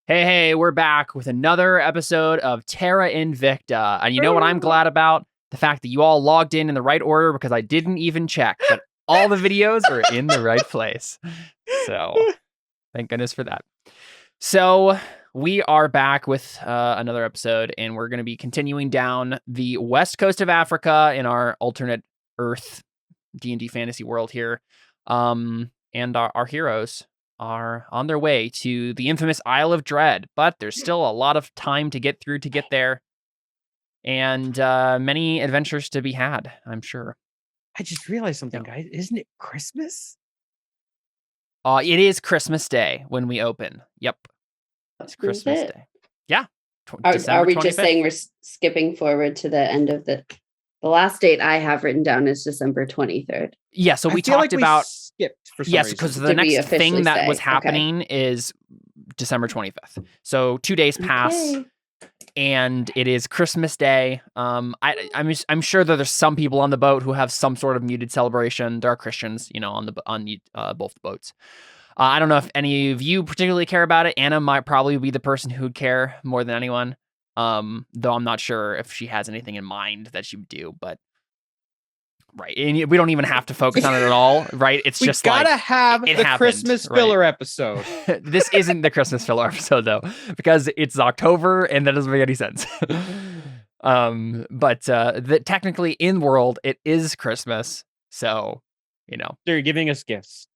Hey, we're back with another episode of Terra Invicta. And you know what I'm glad about? The fact that you all logged in the right order because I didn't even check, but all the videos are in the right place. So thank goodness for that. So we are back with another episode, and we're going to be continuing down the west coast of Africa in our alternate Earth D&D fantasy world here. And our heroes are on their way to the infamous Isle of Dread, but there's still a lot of time to get through to get there, and many adventures to be had, I'm sure. I just realized something, guys. Isn't it Christmas? It is Christmas Day when we open. Yep. It's Christmas Day. Yeah. Are we 25th. just saying we're skipping forward to the end of the last date I have written down is December 23rd. Yeah, so we talked about skipped for some yes, reason. because the next thing that was happening is December 25th. So 2 days pass, and it is Christmas Day. I'm sure that there's some people on the boat who have some sort of muted celebration. There are Christians, on both boats. I don't know if any of you particularly care about it. Anna might probably be the person who'd care more than anyone. Though I'm not sure if she has anything in mind that she would do, but right. And we don't even have to focus on it at all, right? It's just gotta have the happened, Christmas filler episode. This isn't the Christmas filler episode though, because it's October and that doesn't make any sense. But technically in world, it is Christmas. So, They're giving us gifts.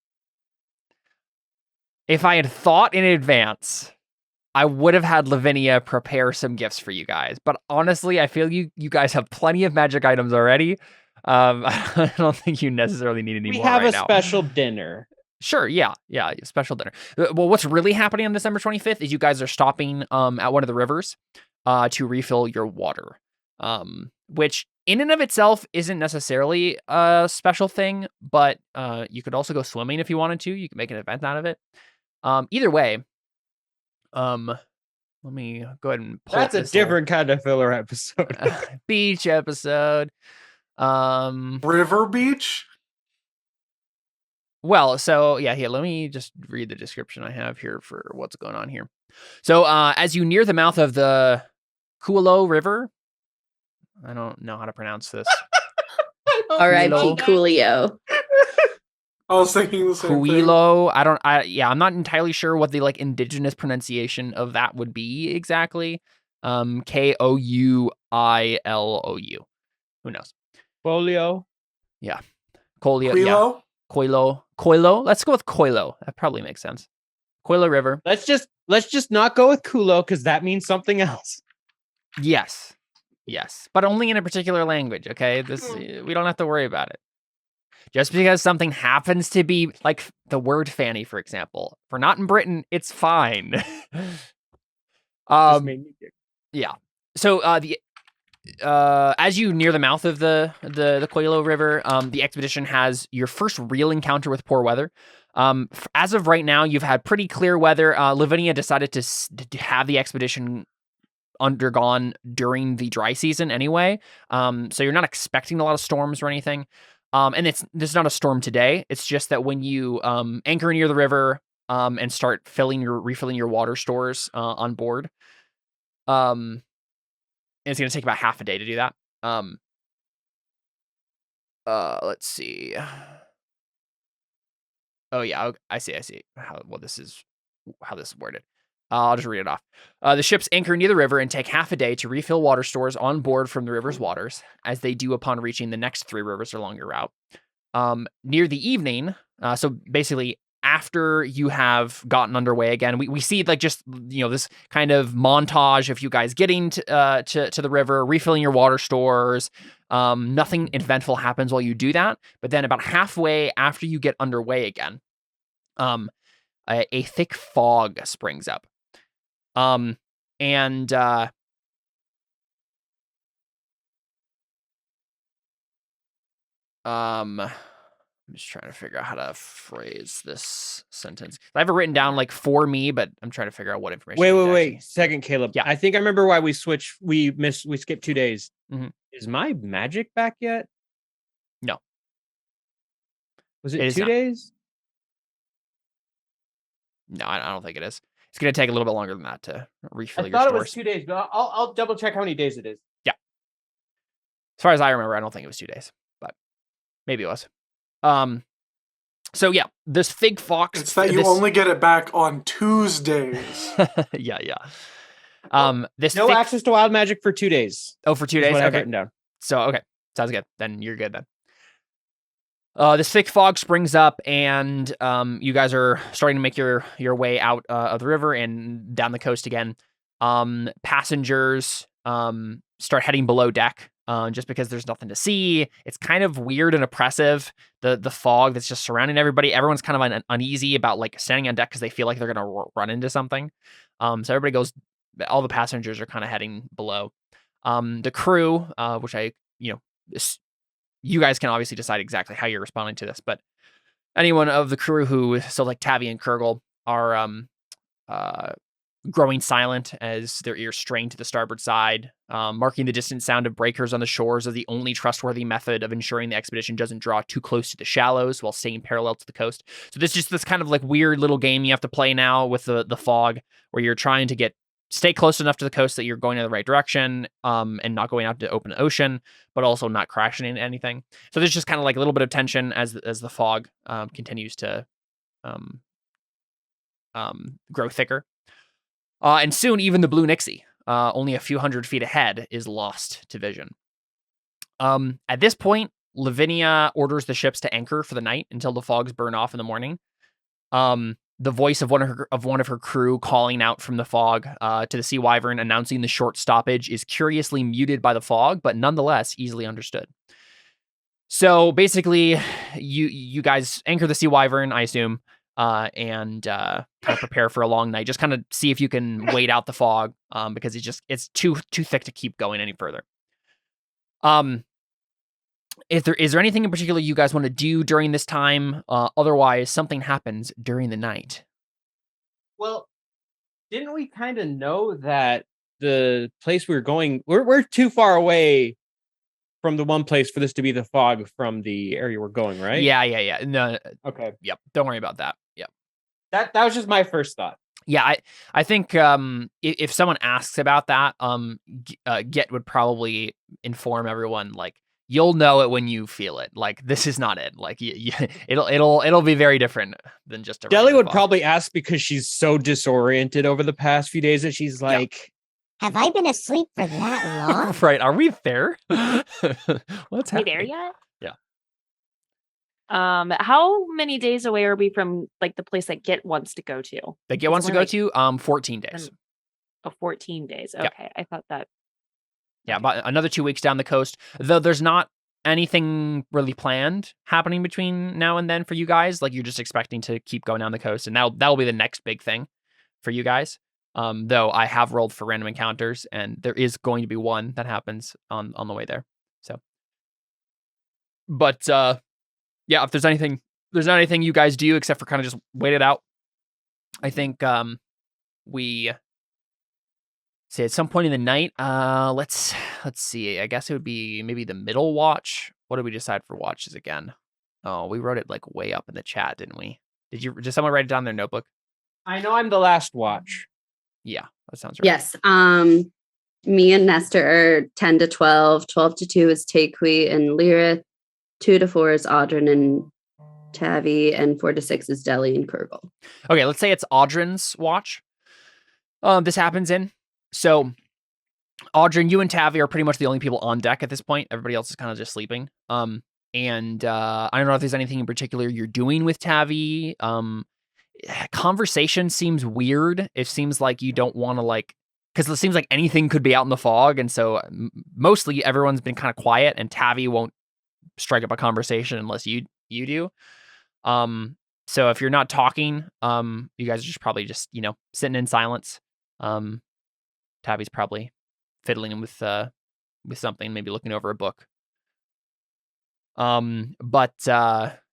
If I had thought in advance, I would have had Lavinia prepare some gifts for you guys. But honestly, I feel you guys have plenty of magic items already. I don't think you necessarily need any more. We have right a now. special dinner. Sure, yeah, special dinner. Well, what's really happening on December 25th is you guys are stopping at one of the rivers to refill your water, which in and of itself isn't necessarily a special thing, but you could also go swimming if you wanted to. You can make an event out of it. Either way, let me go ahead and pull That's a different kind of filler episode. Beach episode. River beach? Well, so yeah, here, let me just read the description I have here for what's going on here. So, as you near the mouth of the Kuilo River, I don't know how to pronounce this. R.I.P. Coolio. I was thinking the same thing. I'm not entirely sure what the indigenous pronunciation of that would be exactly. Kouilou. Who knows? Folio. Yeah. Coilo. Let's go with Coilo. That probably makes sense. Coilo River. Let's just not go with Kulo because that means something else. Yes, but only in a particular language. Okay, we don't have to worry about it. Just because something happens to be like the word fanny, for example, if we're not in Britain, it's fine. Yeah. So as you near the mouth of the Coilo River, the expedition has your first real encounter with poor weather. As of right now, you've had pretty clear weather. Lavinia decided to have the expedition undergone during the dry season anyway. So you're not expecting a lot of storms or anything. And there's not a storm today. It's just that when you anchor near the river and start refilling your water stores on board, it's going to take about half a day to do that. Let's see. Oh yeah, I see how this is worded. I'll just read it off. The ships anchor near the river and take half a day to refill water stores on board from the river's waters, as they do upon reaching the next 3 rivers along your route. Near the evening, so basically after you have gotten underway again, we see this kind of montage of you guys getting to the river, refilling your water stores. Nothing eventful happens while you do that, but then about halfway after you get underway again, a thick fog springs up. I'm just trying to figure out how to phrase this sentence. I have it written down for me, but I'm trying to figure out what information. Wait. Second, Caleb. Yeah. I think I remember why we switched. We skipped 2 days. Mm-hmm. Is my magic back yet? No. Was it 2 days? No, I don't think it is. It's going to take a little bit longer than that to refill I your thought stores. it was 2 days, but I'll double check how many days it is. As far as I remember, I don't think it was 2 days, but maybe it was. So yeah, this fig fox. It's that you only get it back on Tuesdays. yeah. This No access to wild magic for 2 days. Oh, for 2 days. What I have Okay. written down. So okay, sounds good. Then you're good then. This thick fog springs up, and you guys are starting to make your way out of the river and down the coast again. Passengers start heading below deck, just because there's nothing to see. It's kind of weird and oppressive. The fog that's just surrounding everybody. Everyone's kind of uneasy about like standing on deck because they feel like they're gonna run into something. So everybody goes. All the passengers are kind of heading below. The crew, which you guys can obviously decide exactly how you're responding to this, but anyone of the crew who, so like Tavi and Kurgle, are growing silent as their ears strain to the starboard side, marking the distant sound of breakers on the shores as the only trustworthy method of ensuring the expedition doesn't draw too close to the shallows while staying parallel to the coast. So this is just this kind of like weird little game you have to play now with the fog, where you're trying to stay close enough to the coast that you're going in the right direction, and not going out to open ocean, but also not crashing into anything. So there's just kind of like a little bit of tension as the fog continues to grow thicker. And soon even the Blue Nixie, only a few hundred feet ahead, is lost to vision. At this point, Lavinia orders the ships to anchor for the night until the fogs burn off in the morning. The voice of one of her crew calling out from the fog to the Sea Wyvern announcing the short stoppage is curiously muted by the fog, but nonetheless easily understood. So basically, you guys anchor the Sea Wyvern, I assume, and kind of prepare for a long night. Just kind of see if you can wait out the fog, because it's too thick to keep going any further. Is there anything in particular you guys want to do during this time? Otherwise, something happens during the night. Well, didn't we kind of know that the place we were going, we're too far away from the one place for this to be the fog from the area we're going, right? Yeah. No. Okay. Yep. Don't worry about that. Yep. That was just my first thought. Yeah, I think if someone asks about that, Get would probably inform everyone, like, you'll know it when you feel it. Like, this is not it. Like, it'll be very different than just a Deli would fog. probably ask because she's so disoriented over the past few days that she's like, have I been asleep for that long? Right? Are we there? What's happening? We there yet? Yeah. How many days away are we from like the place that Get wants to go to? That Get wants to go to 14 days. 14 days. Yeah. Okay, I thought that. Yeah, about another 2 weeks down the coast. Though there's not anything really planned happening between now and then for you guys. Like, you're just expecting to keep going down the coast, and that'll be the next big thing for you guys. Though I have rolled for random encounters, and there is going to be one that happens on the way there. So, but yeah, if there's not anything you guys do except for kind of just wait it out. I think we say at some point in the night. Let's see. I guess it would be maybe the middle watch. What did we decide for watches again? Oh, we wrote it like way up in the chat, didn't we? Did someone write it down in their notebook? I know I'm the last watch. Yeah, that sounds right. Yes. Me and Nestor are 10 to 12. 12 to 2 is Takui and Lyra. 2 to 4 is Audrin and Tavi, and 4 to 6 is Deli and Kurgle. Okay, let's say it's Audrin's watch. This happens in. So, Audrin, you and Tavi are pretty much the only people on deck at this point. Everybody else is kind of just sleeping. And I don't know if there's anything in particular you're doing with Tavi. Conversation seems weird. It seems like you don't want to because it seems like anything could be out in the fog, and so mostly everyone's been kind of quiet, and Tavi won't strike up a conversation unless you do. So if you're not talking, you guys are just probably just sitting in silence. Tavi's probably fiddling with something, maybe looking over a book. But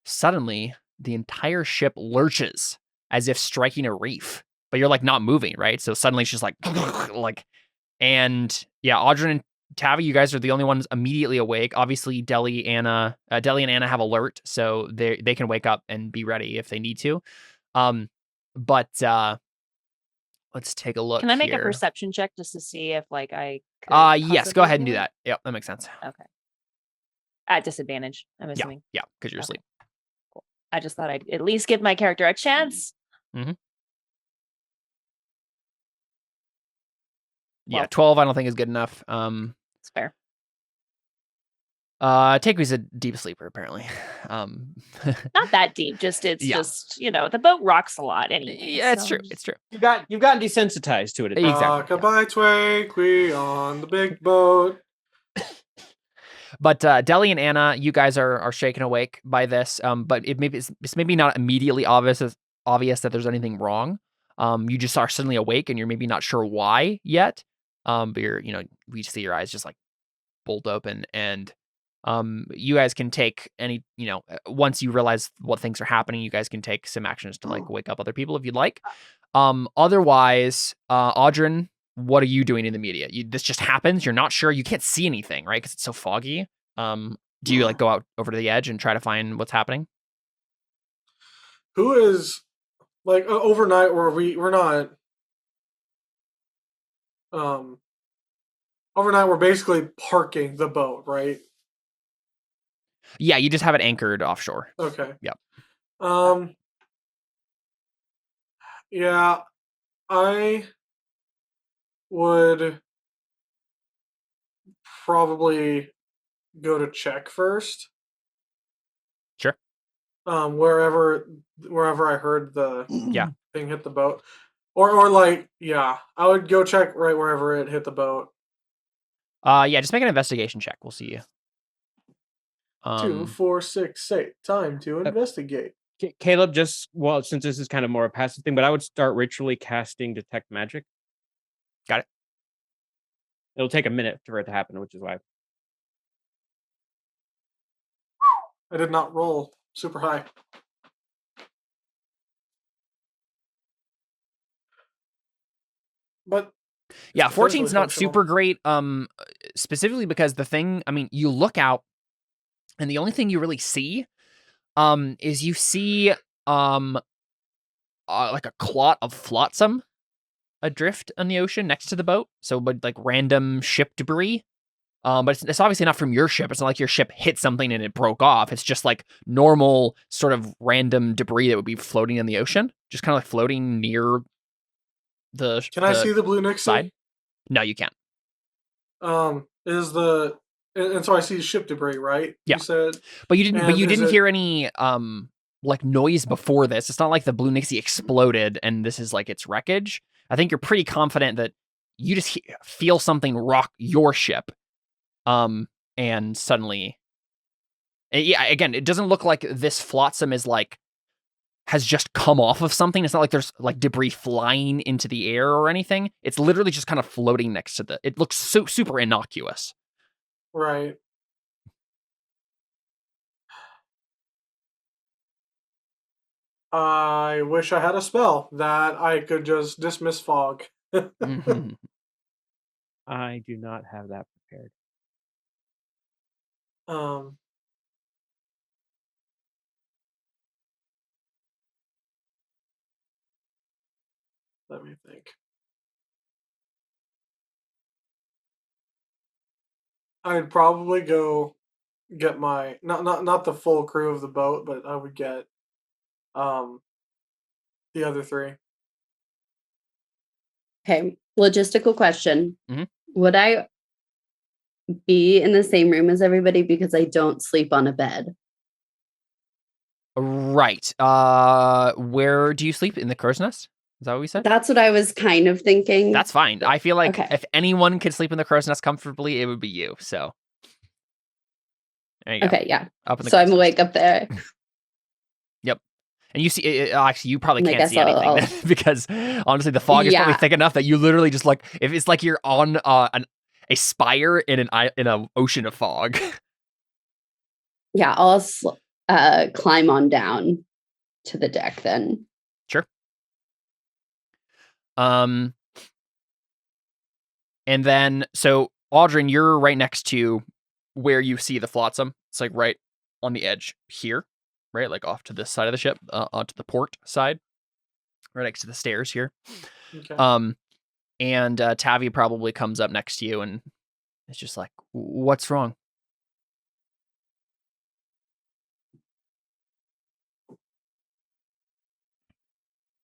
suddenly the entire ship lurches as if striking a reef, but you're like not moving, right? So suddenly it's just like, and yeah, Audrin and Tavi, you guys are the only ones immediately awake. Obviously, Deli and Anna have alert, so they can wake up and be ready if they need to. But let's take a look. Can I make here. a perception check just to see if like I could Yes, go possibly ahead and do hear it? that. Yep, that makes sense. Okay. At disadvantage, I'm Yeah, assuming. yeah, because you're Okay. asleep. I just thought I'd at least give my character a chance. Yeah, Well- 12 I don't think is good enough. It's fair. Takeway's a deep sleeper, apparently. Not that deep. Just it's Yeah. just the boat rocks a lot anyway. Yeah, it's so true. just- It's true. You've gotten desensitized to it. Exactly. Goodbye, Twake. We on the big boat. But Deli and Anna, you guys are shaken awake by this. But it's maybe not immediately obvious that there's anything wrong. You just are suddenly awake and you're maybe not sure why yet. But we see your eyes just like bolt open, and you guys can take any, once you realize what things are happening, you guys can take some actions to like wake up other people if you'd like. Otherwise, Audrin, what are you doing in the media? This just happens. You're not sure. You can't see anything, right? Because it's so foggy. Do you like go out over to the edge and try to find what's happening? Who is like overnight, or we're not. Overnight, we're basically parking the boat, right? Yeah, you just have it anchored offshore. Okay. Yep. Yeah, I would probably go to check first. Sure. Wherever I heard the Yeah. thing hit the boat, or like I would go check right wherever it hit the boat. Yeah, just make an investigation check. We'll see you. 2, 4, 6, 8. Time to investigate. Caleb, since this is kind of more a passive thing, but I would start ritually casting detect magic. Got it. It'll take a minute for it to happen, which is why. I did not roll super high. But Yeah, it's 14's potentially not functional. super great. Specifically because the thing, you look out, and the only thing you really see, is you see, like a clot of flotsam adrift on the ocean next to the boat. So, but like random ship debris. But it's obviously not from your ship. It's not like your ship hit something and it broke off. It's just like normal sort of random debris that would be floating in the ocean, just kind of like floating near the. Can I see the blue Nixie? side? No, you can't. Is the and so I see ship debris, right? Yeah. You said, But you didn't. But And you is didn't it- hear any like noise before this. It's not like the Blue Nixie exploded and this is like its wreckage. I think you're pretty confident that you just feel something rock your ship, and suddenly, yeah. Again, it doesn't look like this flotsam is like has just come off of something. It's not like there's like debris flying into the air or anything. It's literally just kind of floating next to the. It looks super innocuous. right. I wish I had a spell that I could just dismiss fog. Mhm. I do not have that prepared. Um, let me think. I'd probably go get my not the full crew of the boat, but I would get the other three. Okay, logistical question. Mhm. Would I be in the same room as everybody because I don't sleep on a bed? Right. Where do you sleep? In the crow's nest? Is that what we said? That's what I was kind of thinking. That's fine. I feel like Okay. if anyone could sleep in the crow's nest comfortably, it would be you. So there you go. Okay, yeah. Up in the So I'm crow's nest. awake up there. And you see, actually, you probably I can't guess see anything I'll- then, because honestly, the fog is probably Yeah. thick enough that you literally just like, if it's like you're on a spire in an ocean of fog. Yeah, I'll climb on down to the deck then. And then, so Audrin, you're right next to where you see the flotsam. It's like right on the edge here, right? Like off to this side of the ship, onto the port side, right next to the stairs here. Okay. And Tavi probably comes up next to you and is just like, "What's wrong?"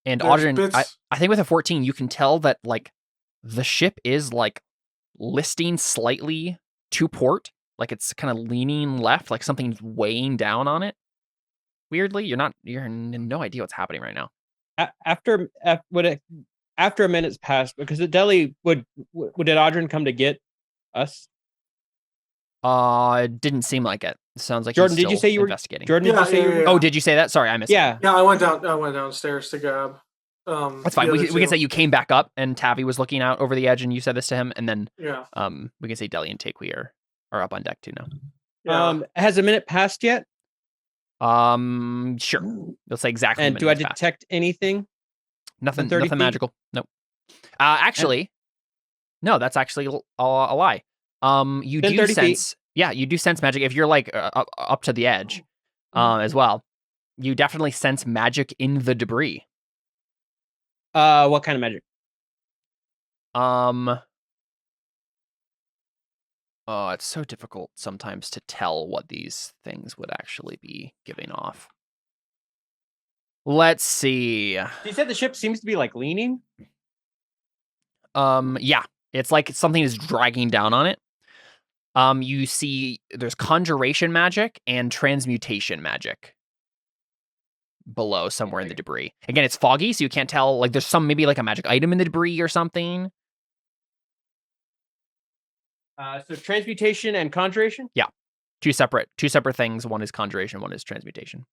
And There's Audrin, bits. I think with a 14, you can tell that like the ship is like listing slightly to port, like it's kind of leaning left, like something's weighing down on it. Weirdly, you're no idea what's happening right now. After a minute's passed, because the deli did Audrin come to get us? It didn't seem like it. Sounds like Jordan, he's did you still say you were investigating? Jordan, did you say you were? Yeah. Oh, did you say that? Sorry, I missed it. Yeah. Yeah, I went downstairs to grab. That's fine. We can say you came back up and Tavi was looking out over the edge and you said this to him, and then Yeah. we can say Deli and Takui are up on deck too now. Yeah. Has a minute passed yet? Sure. You'll say exactly. And do I detect anything? Nothing. 30 Nothing feet? magical. Nope. Actually, no. That's actually a lie. You Then do 30 sense. feet. Yeah, you do sense magic if you're like up to the edge, as well. You definitely sense magic in the debris. What kind of magic? Oh, it's so difficult sometimes to tell what these things would actually be giving off. Let's see. You said the ship seems to be like leaning. Yeah, it's like something is dragging down on it. You see there's conjuration magic and transmutation magic below somewhere in the debris. Again, it's foggy, so you can't tell. Like there's maybe like a magic item in the debris or something. So transmutation and conjuration? Yeah. Two separate things. One is conjuration, one is transmutation.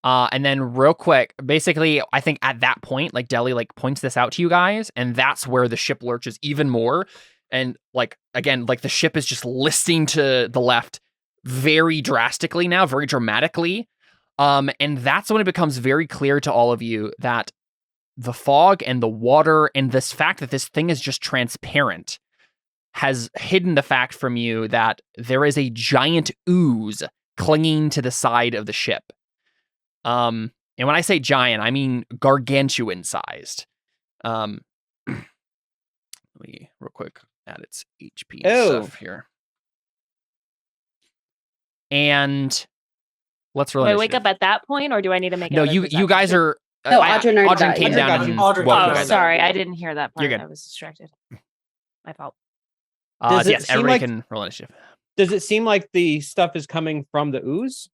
And then real quick, basically, I think at that point, like Deli like points this out to you guys, and that's where the ship lurches even more. And like again, like the ship is just listing to the left very drastically now, very dramatically. And that's when it becomes very clear to all of you that the fog and the water and this fact that this thing is just transparent has hidden the fact from you that there is a giant ooze clinging to the side of the ship. And when I say giant, I mean gargantuan sized. Let me real quick add its HP and stuff here. And let's roll. Do I wake up at that point, or do I need to make? No, you guys are. No, Audrin came down. And Audrin woke got you Oh, guys up. sorry, I didn't hear that part. You're good. I was distracted. My fault. Does it yes, seem everybody like- can roll initiative. Does it seem like the stuff is coming from the ooze?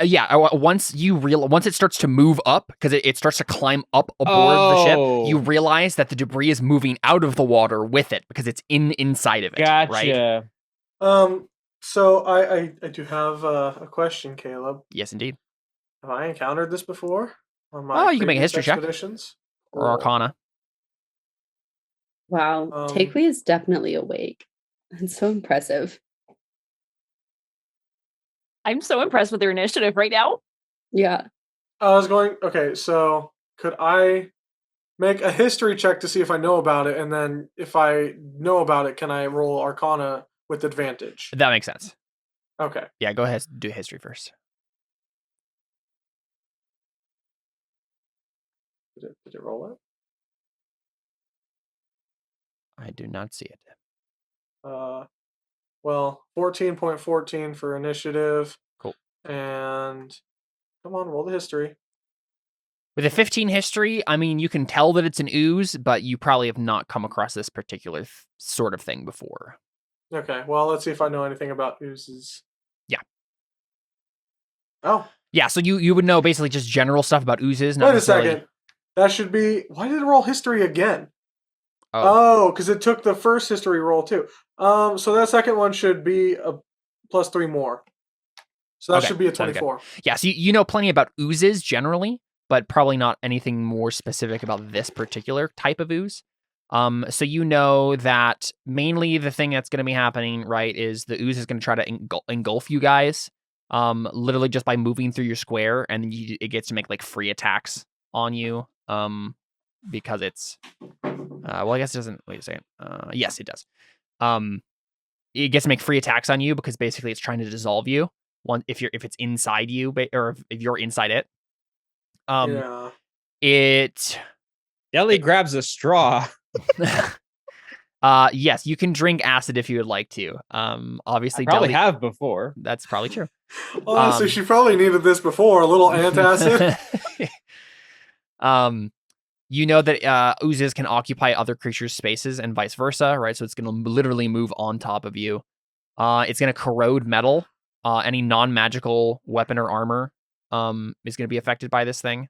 Yeah, once it starts to move up, because it starts to climb up aboard the ship, you realize that the debris is moving out of the water with it because it's inside of it. Gotcha. Right? So I do have a question, Caleb. Yes, indeed. Have I encountered this before on my You can make a previous history check. expeditions? Or Arcana. Wow. Takui is definitely awake. It's so impressive. I'm so impressed with their initiative right now. Yeah. I was going, okay, so could I make a history check to see if I know about it, and then if I know about it, can I roll Arcana with advantage? That makes sense. Okay. Yeah, go ahead. Do history first. Did it roll it? I do not see it. Well, 14.14 for initiative. Cool. And come on, roll the history. With a 15 history, I mean, you can tell that it's an ooze, but you probably have not come across this particular sort of thing before. Okay, well, let's see if I know anything about oozes. Yeah. Oh. Yeah, so you would know basically just general stuff about oozes. Not Wait a necessarily... second. That should be... Why did it roll history again? Oh, because it took the first history roll too. So that second one should be a +3 more. So that Okay, should be a sounds good. 24. Yeah, so you know plenty about oozes generally, but probably not anything more specific about this particular type of ooze. So you know that mainly the thing that's going to be happening, right, is the ooze is going to try to engulf you guys, literally just by moving through your square, and then it gets to make like free attacks on you, because it's, well, I guess it doesn't. Wait a second. Yes, it does. It gets to make free attacks on you because basically it's trying to dissolve you. If it's inside you, or if you're inside it. Yeah. It Deli grabs a straw. Yes, you can drink acid if you would like to. Obviously, I probably Deli, have before. that's probably true. Honestly, she probably needed this before. A little antacid. You know that oozes can occupy other creatures' spaces and vice versa, right? So it's going to literally move on top of you. It's going to corrode metal. Any non-magical weapon or armor is going to be affected by this thing.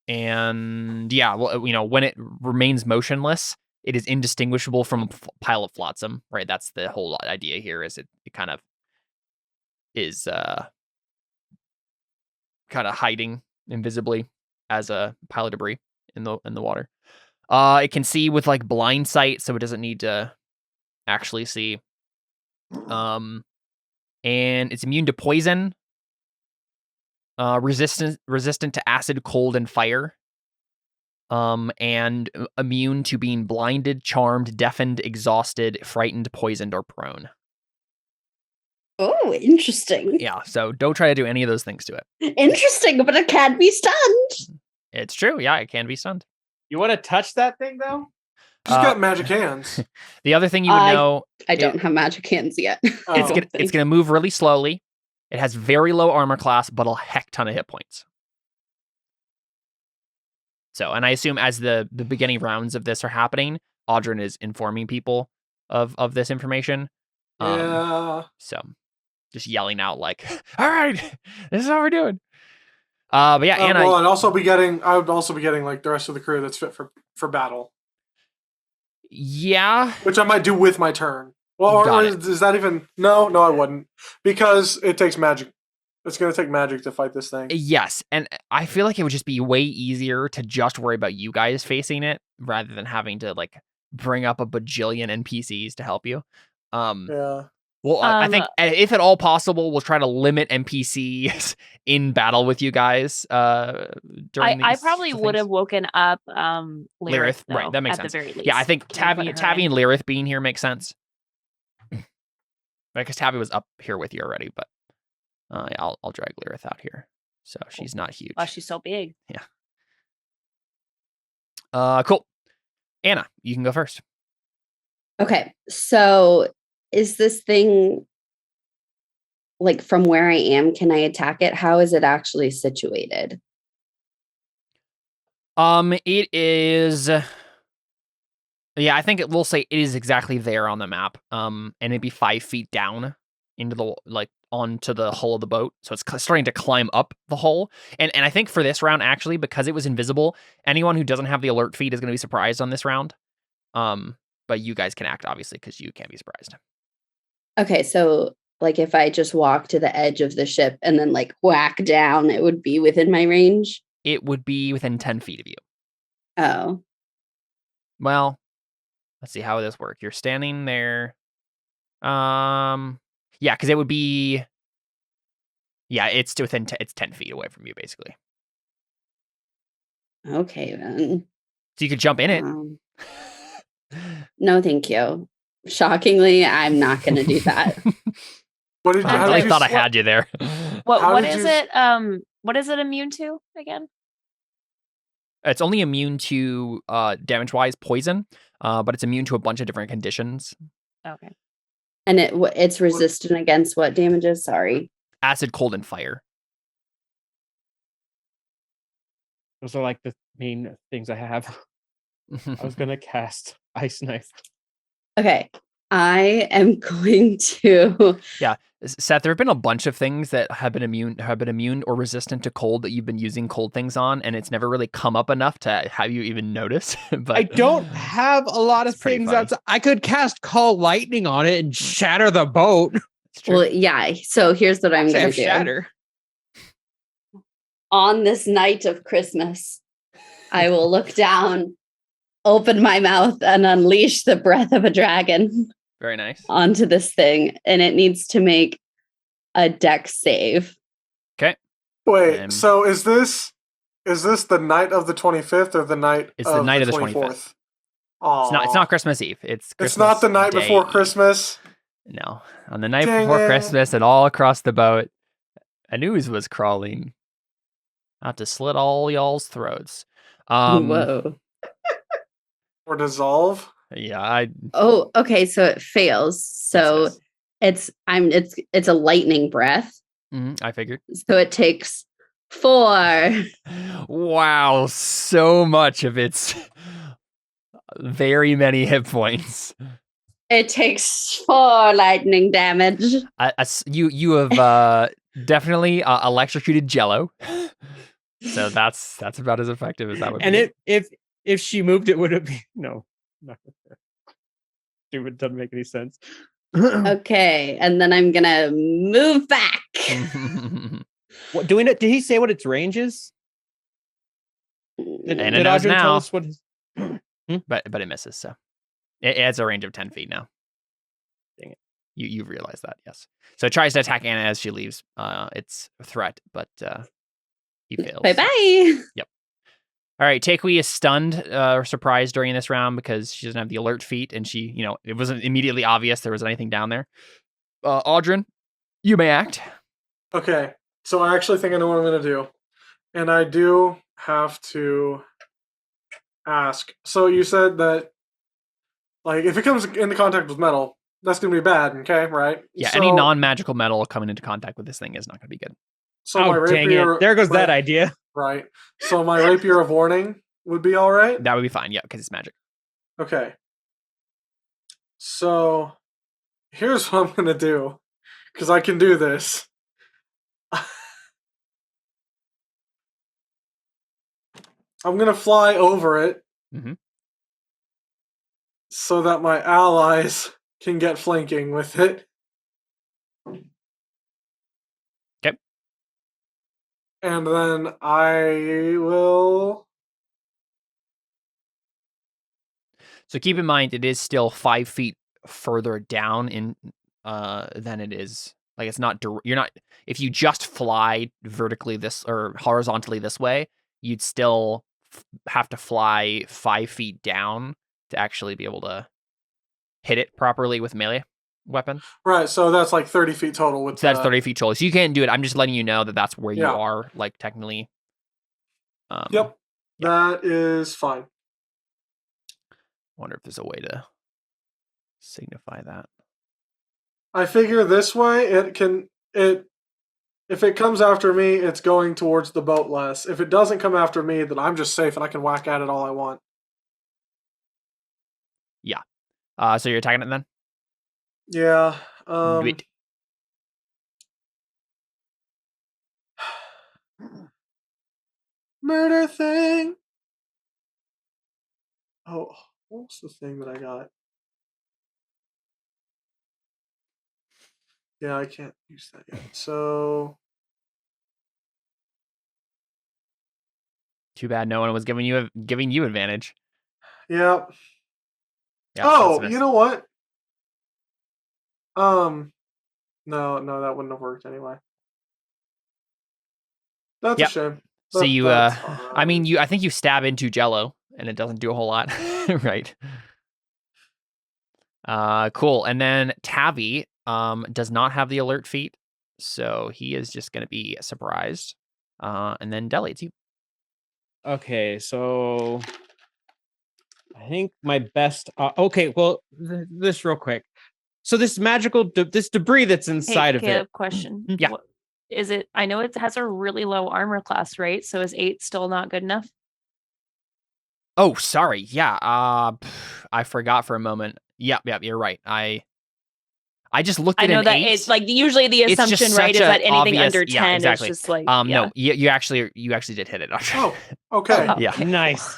And yeah, well, when it remains motionless, it is indistinguishable from a pile of flotsam, right? That's the whole idea here. Is it kind of is kind of hiding invisibly as a pile of debris in the water. It can see with like blind sight, so it doesn't need to actually see. And it's immune to poison. Resistant to acid, cold, and fire. And immune to being blinded, charmed, deafened, exhausted, frightened, poisoned, or prone. Oh, interesting. Yeah, so don't try to do any of those things to it. Interesting, but it can be stunned. It's true. Yeah, it can be stunned. You want to touch that thing though? She's got magic hands. The other thing you would know, I don't have magic hands yet. it's gonna move really slowly. It has very low armor class, but a heck ton of hit points. So, and I assume as the beginning rounds of this are happening, Audrin is informing people of this information. Yeah. So, just yelling out like, "All right, this is what we're doing." But yeah, Anna. Well, I would also be getting like the rest of the crew that's fit for battle. Yeah. Which I might do with my turn. Well, or is that even... No, I wouldn't. Because it takes magic. It's going to take magic to fight this thing. Yes, and I feel like it would just be way easier to just worry about you guys facing it rather than having to like bring up a bajillion NPCs to help you. Yeah. Well, I think if at all possible, we'll try to limit NPCs in battle with you guys. During I probably would have woken up Lyrith, right? That makes at sense. The very least. Yeah, I think Tabby and Lyrith being here makes sense. Right, because Tabby was up here with you already, but yeah, I'll drag Lyrith out here. So she's not huge. Oh, she's so big. Yeah. Cool. Anna, you can go first. Okay, so is this thing like from where I am? Can I attack it? How is it actually situated? It is. Yeah, I think it will say it is exactly there on the map. And it'd be 5 feet down into the onto the hull of the boat. So it's starting to climb up the hull. And I think for this round, actually, because it was invisible, anyone who doesn't have the alert feed is going to be surprised on this round. But you guys can act, obviously, because you can't be surprised. Okay, so like if I just walk to the edge of the ship and then like whack down, it would be within my range? It would be within 10 feet of you. Oh. Well, let's see how this works. You're standing there. Yeah, because it would be. Yeah, it's within. It's 10 feet away from you, basically. Okay, then. So you could jump in it. No, thank you. Shockingly, I'm not going to do that. I thought I had you there. What is it? What is it immune to again? It's only immune to damage-wise poison, but it's immune to a bunch of different conditions. Okay. And it's resistant against what damages? Sorry. Acid, cold, and fire. Those are like the main things I have. I was gonna cast Ice Knife. Okay. I am going to. Yeah, Seth. There have been a bunch of things that have been immune or resistant to cold that you've been using cold things on, and it's never really come up enough to have you even notice. But I don't have a lot of things that I could cast Call Lightning on it and shatter the boat. Well, yeah. So here's what I'm going to do. Shatter. On this night of Christmas, I will look down, open my mouth, and unleash the breath of a dragon. Very nice. Onto this thing, and it needs to make a dex save. Okay. Wait, so is this the night of the 25th or the night? It's the night of the 25th. Aww. It's not Christmas Eve. It's not the night before Christmas. No, on the night before Christmas, and all across the boat, a news was crawling. Out to slit all y'all's throats. Whoa. Or dissolve. Yeah, Oh, okay. So it fails. So yes. it's a lightning breath. I figured. So it takes 4. Wow, so much of its very many hit points. It takes 4 lightning damage. You have definitely electrocuted Jello. So that's about as effective as that would And be. if she moved, it would have been no. It doesn't make any sense. Okay, and then I'm gonna move back. What do we know? Did he say what its range is? And it Did knows Audrey tell now. us what his... But it misses, so it has a range of 10 feet now. Dang it. You realize that, yes. So it tries to attack Anna as she leaves its threat, but he fails. Bye-bye. Yep. All right, Takui is stunned or surprised during this round because she doesn't have the alert feat, and it wasn't immediately obvious there was anything down there. Audrin, you may act. Okay, so I actually think I know what I'm going to do. And I do have to ask. So you said that, like, if it comes into contact with metal, that's going to be bad, okay, right? Yeah, so, any non-magical metal coming into contact with this thing is not going to be good. So my dang rapier, it. There goes that right, idea. Right. So my rapier of warning would be all right? That would be fine, yeah, because it's magic. Okay. So here's what I'm going to do, because I can do this. I'm going to fly over it so that my allies can get flanking with it. Okay. And then I will... So keep in mind, it is still 5 feet further down in than it is. Like, it's not, you're not, if you just fly vertically this or horizontally this way, you'd still have to fly 5 feet down to actually be able to hit it properly with melee weapon. Right, so that's like 30 feet total. So that's 30 feet total. So you can't do it. I'm just letting you know that that's where you Yeah. are, like, technically. Yep, that is fine. Wonder if there's a way to signify that. I figure this way if it comes after me, it's going towards the boat less. If it doesn't come after me, then I'm just safe and I can whack at it all I want. Yeah. So you're attacking it then? Yeah. Do it. Murder thing. Oh, what's the thing that I got? Yeah, I can't use that yet. So Too bad no one was giving you advantage. yeah. Yeah, Oh, that's a miss. you know what? No, that wouldn't have worked anyway. That's Yep. a shame. So That- you, that's I mean, I think you stab into Jello, and it doesn't do a whole lot, right? Cool. And then Tavi, does not have the alert feat, so he is just going to be surprised. And then Deli, it's you. Okay, so I think my best. Okay, well, this real quick. So this magical, this debris that's inside of Caleb, it. question. Yeah. What, is it? I know it has a really low armor class, right? So is 8 still not good enough? Oh, sorry. Yeah. I forgot for a moment. Yep. You're right. I just looked at I know an that 8. it's like usually the It's just assumption, right, is such that a anything obvious- under 10 yeah, exactly. is just like No, you actually did hit it. Oh, okay. Oh, Yeah. okay. Nice.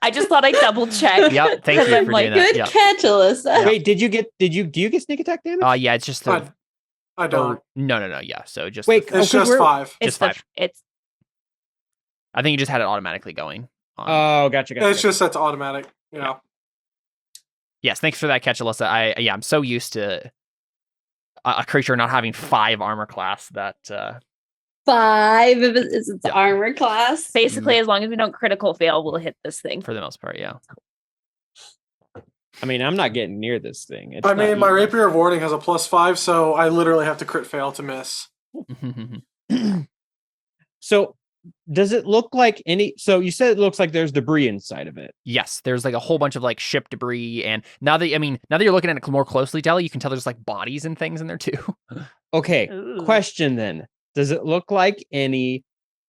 I just thought I'd double check. Yep. Thank you Because I'm for like, doing that. Good Yeah. catch, Alyssa. Wait, do you get sneak attack damage? Yeah. It's just the. I don't. No. Yeah. So just Wait, the- It's Oh, 'cause just we're- 5. It's Just 5. It's I think you just had it automatically going. Oh, gotcha. It's just that's automatic. Yeah. Yes, thanks for that catch, Alyssa. I'm so used to a creature not having 5 armor class that 5 if it's Yeah. armor class. basically as long as we don't critical fail, we'll hit this thing. for the most part, yeah. I mean, I'm not getting near this thing. It's I not mean, my easy. rapier of warning has a +5, so I literally have to crit fail to miss. So Does it look like any? So you said it looks like there's debris inside of it. Yes, there's like a whole bunch of like ship debris, and now that you're looking at it more closely, Deli, you can tell there's like bodies and things in there too. Okay. Ooh. Question then: does it look like any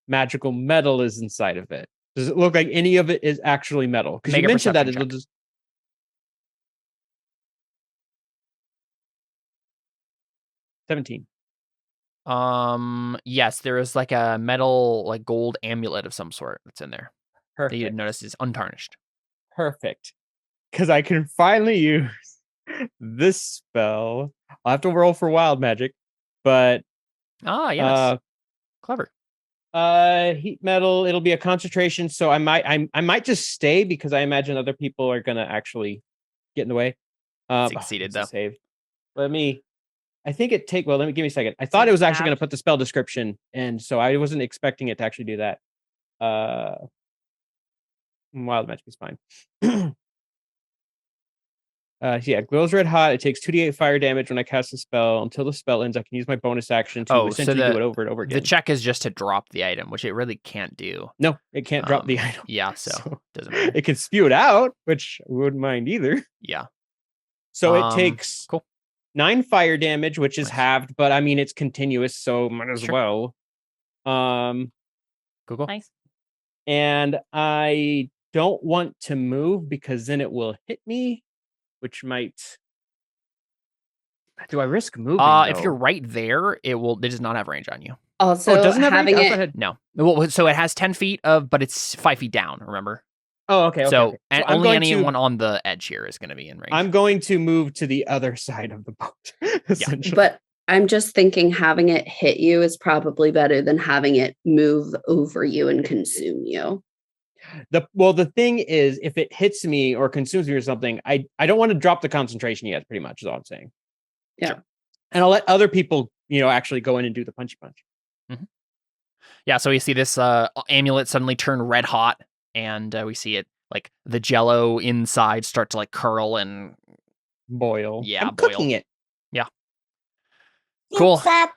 magical metal is inside of it? Does it look like any of it is actually metal? Because you Make a mentioned that perception it'll check. just 17. Yes, there is like a metal, like gold amulet of some sort that's in there that you Perfect. didn't notice is untarnished. Perfect. Because I can finally use this spell. I'll have to roll for wild magic, but Ah, yes, clever. heat metal. It'll be a concentration, so I might just stay because I imagine other people are gonna actually get in the way. Succeeded, it's a though. Save. Let me give me a second. I thought it was actually going to put the spell description, and so I wasn't expecting it to actually do that. Wild magic is fine. Yeah, glows red hot. It takes 2d8 fire damage when I cast a spell. Until the spell ends, I can use my bonus action to essentially do it over and over again. The check is just to drop the item, which it really can't do. No, it can't drop the item. Yeah, so doesn't matter. It can spew it out, which I wouldn't mind either. Yeah. So it takes cool 9 fire damage, which is Nice. halved, but I mean it's continuous, so might as well. Cool. Nice. And I don't want to move because then it will hit me, which might. Do I risk moving? If you're right there, it does not have range on you. Also, it doesn't have having range? it. Ahead. No. Well, so it has 10 feet of, but it's 5 feet down. Remember? Oh, okay. So I'm only going anyone on the edge here is going to be in range. I'm going to move to the other side of the boat. Essentially. But I'm just thinking having it hit you is probably better than having it move over you and consume you. The thing is, if it hits me or consumes me or something, I don't want to drop the concentration yet. Pretty much is all I'm saying. Yeah. Sure. And I'll let other people, actually go in and do the punchy punch. Mm-hmm. Yeah. So we see this amulet suddenly turn red hot, and we see it like the jello inside start to like curl and boil. Yeah, I'm boil. cooking it. Yeah. Cool. Zap.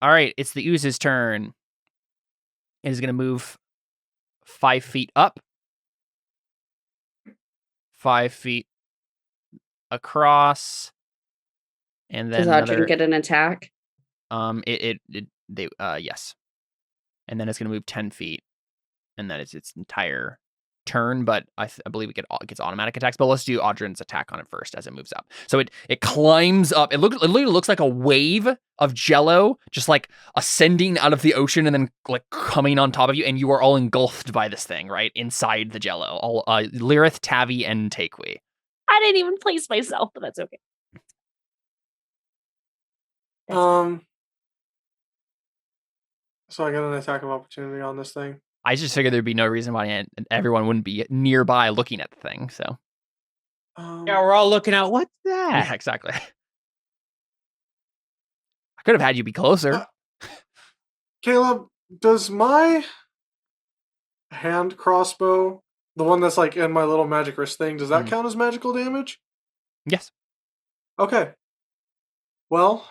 All right, it's the ooze's turn. It is going to move 5 feet up, 5 feet across, and then Does Audrey get an attack? Yes, and then it's going to move 10 feet, and then it's its entire turn. But I believe it gets automatic attacks. But let's do Audrin's attack on it first as it moves up. So it climbs up. It literally looks like a wave of jello just like ascending out of the ocean and then like coming on top of you, and you are all engulfed by this thing right inside the jello. All Lyrith, Tavi, and Takewee. I didn't even place myself, but that's okay. So I got an attack of opportunity on this thing. I just figured there'd be no reason why everyone wouldn't be nearby looking at the thing. So Yeah, we're all looking out. What's that? yeah, exactly. I could have had you be closer. Caleb, does my hand crossbow, the one that's like in my little magic wrist thing, does that count as magical damage? Yes. Okay. Well,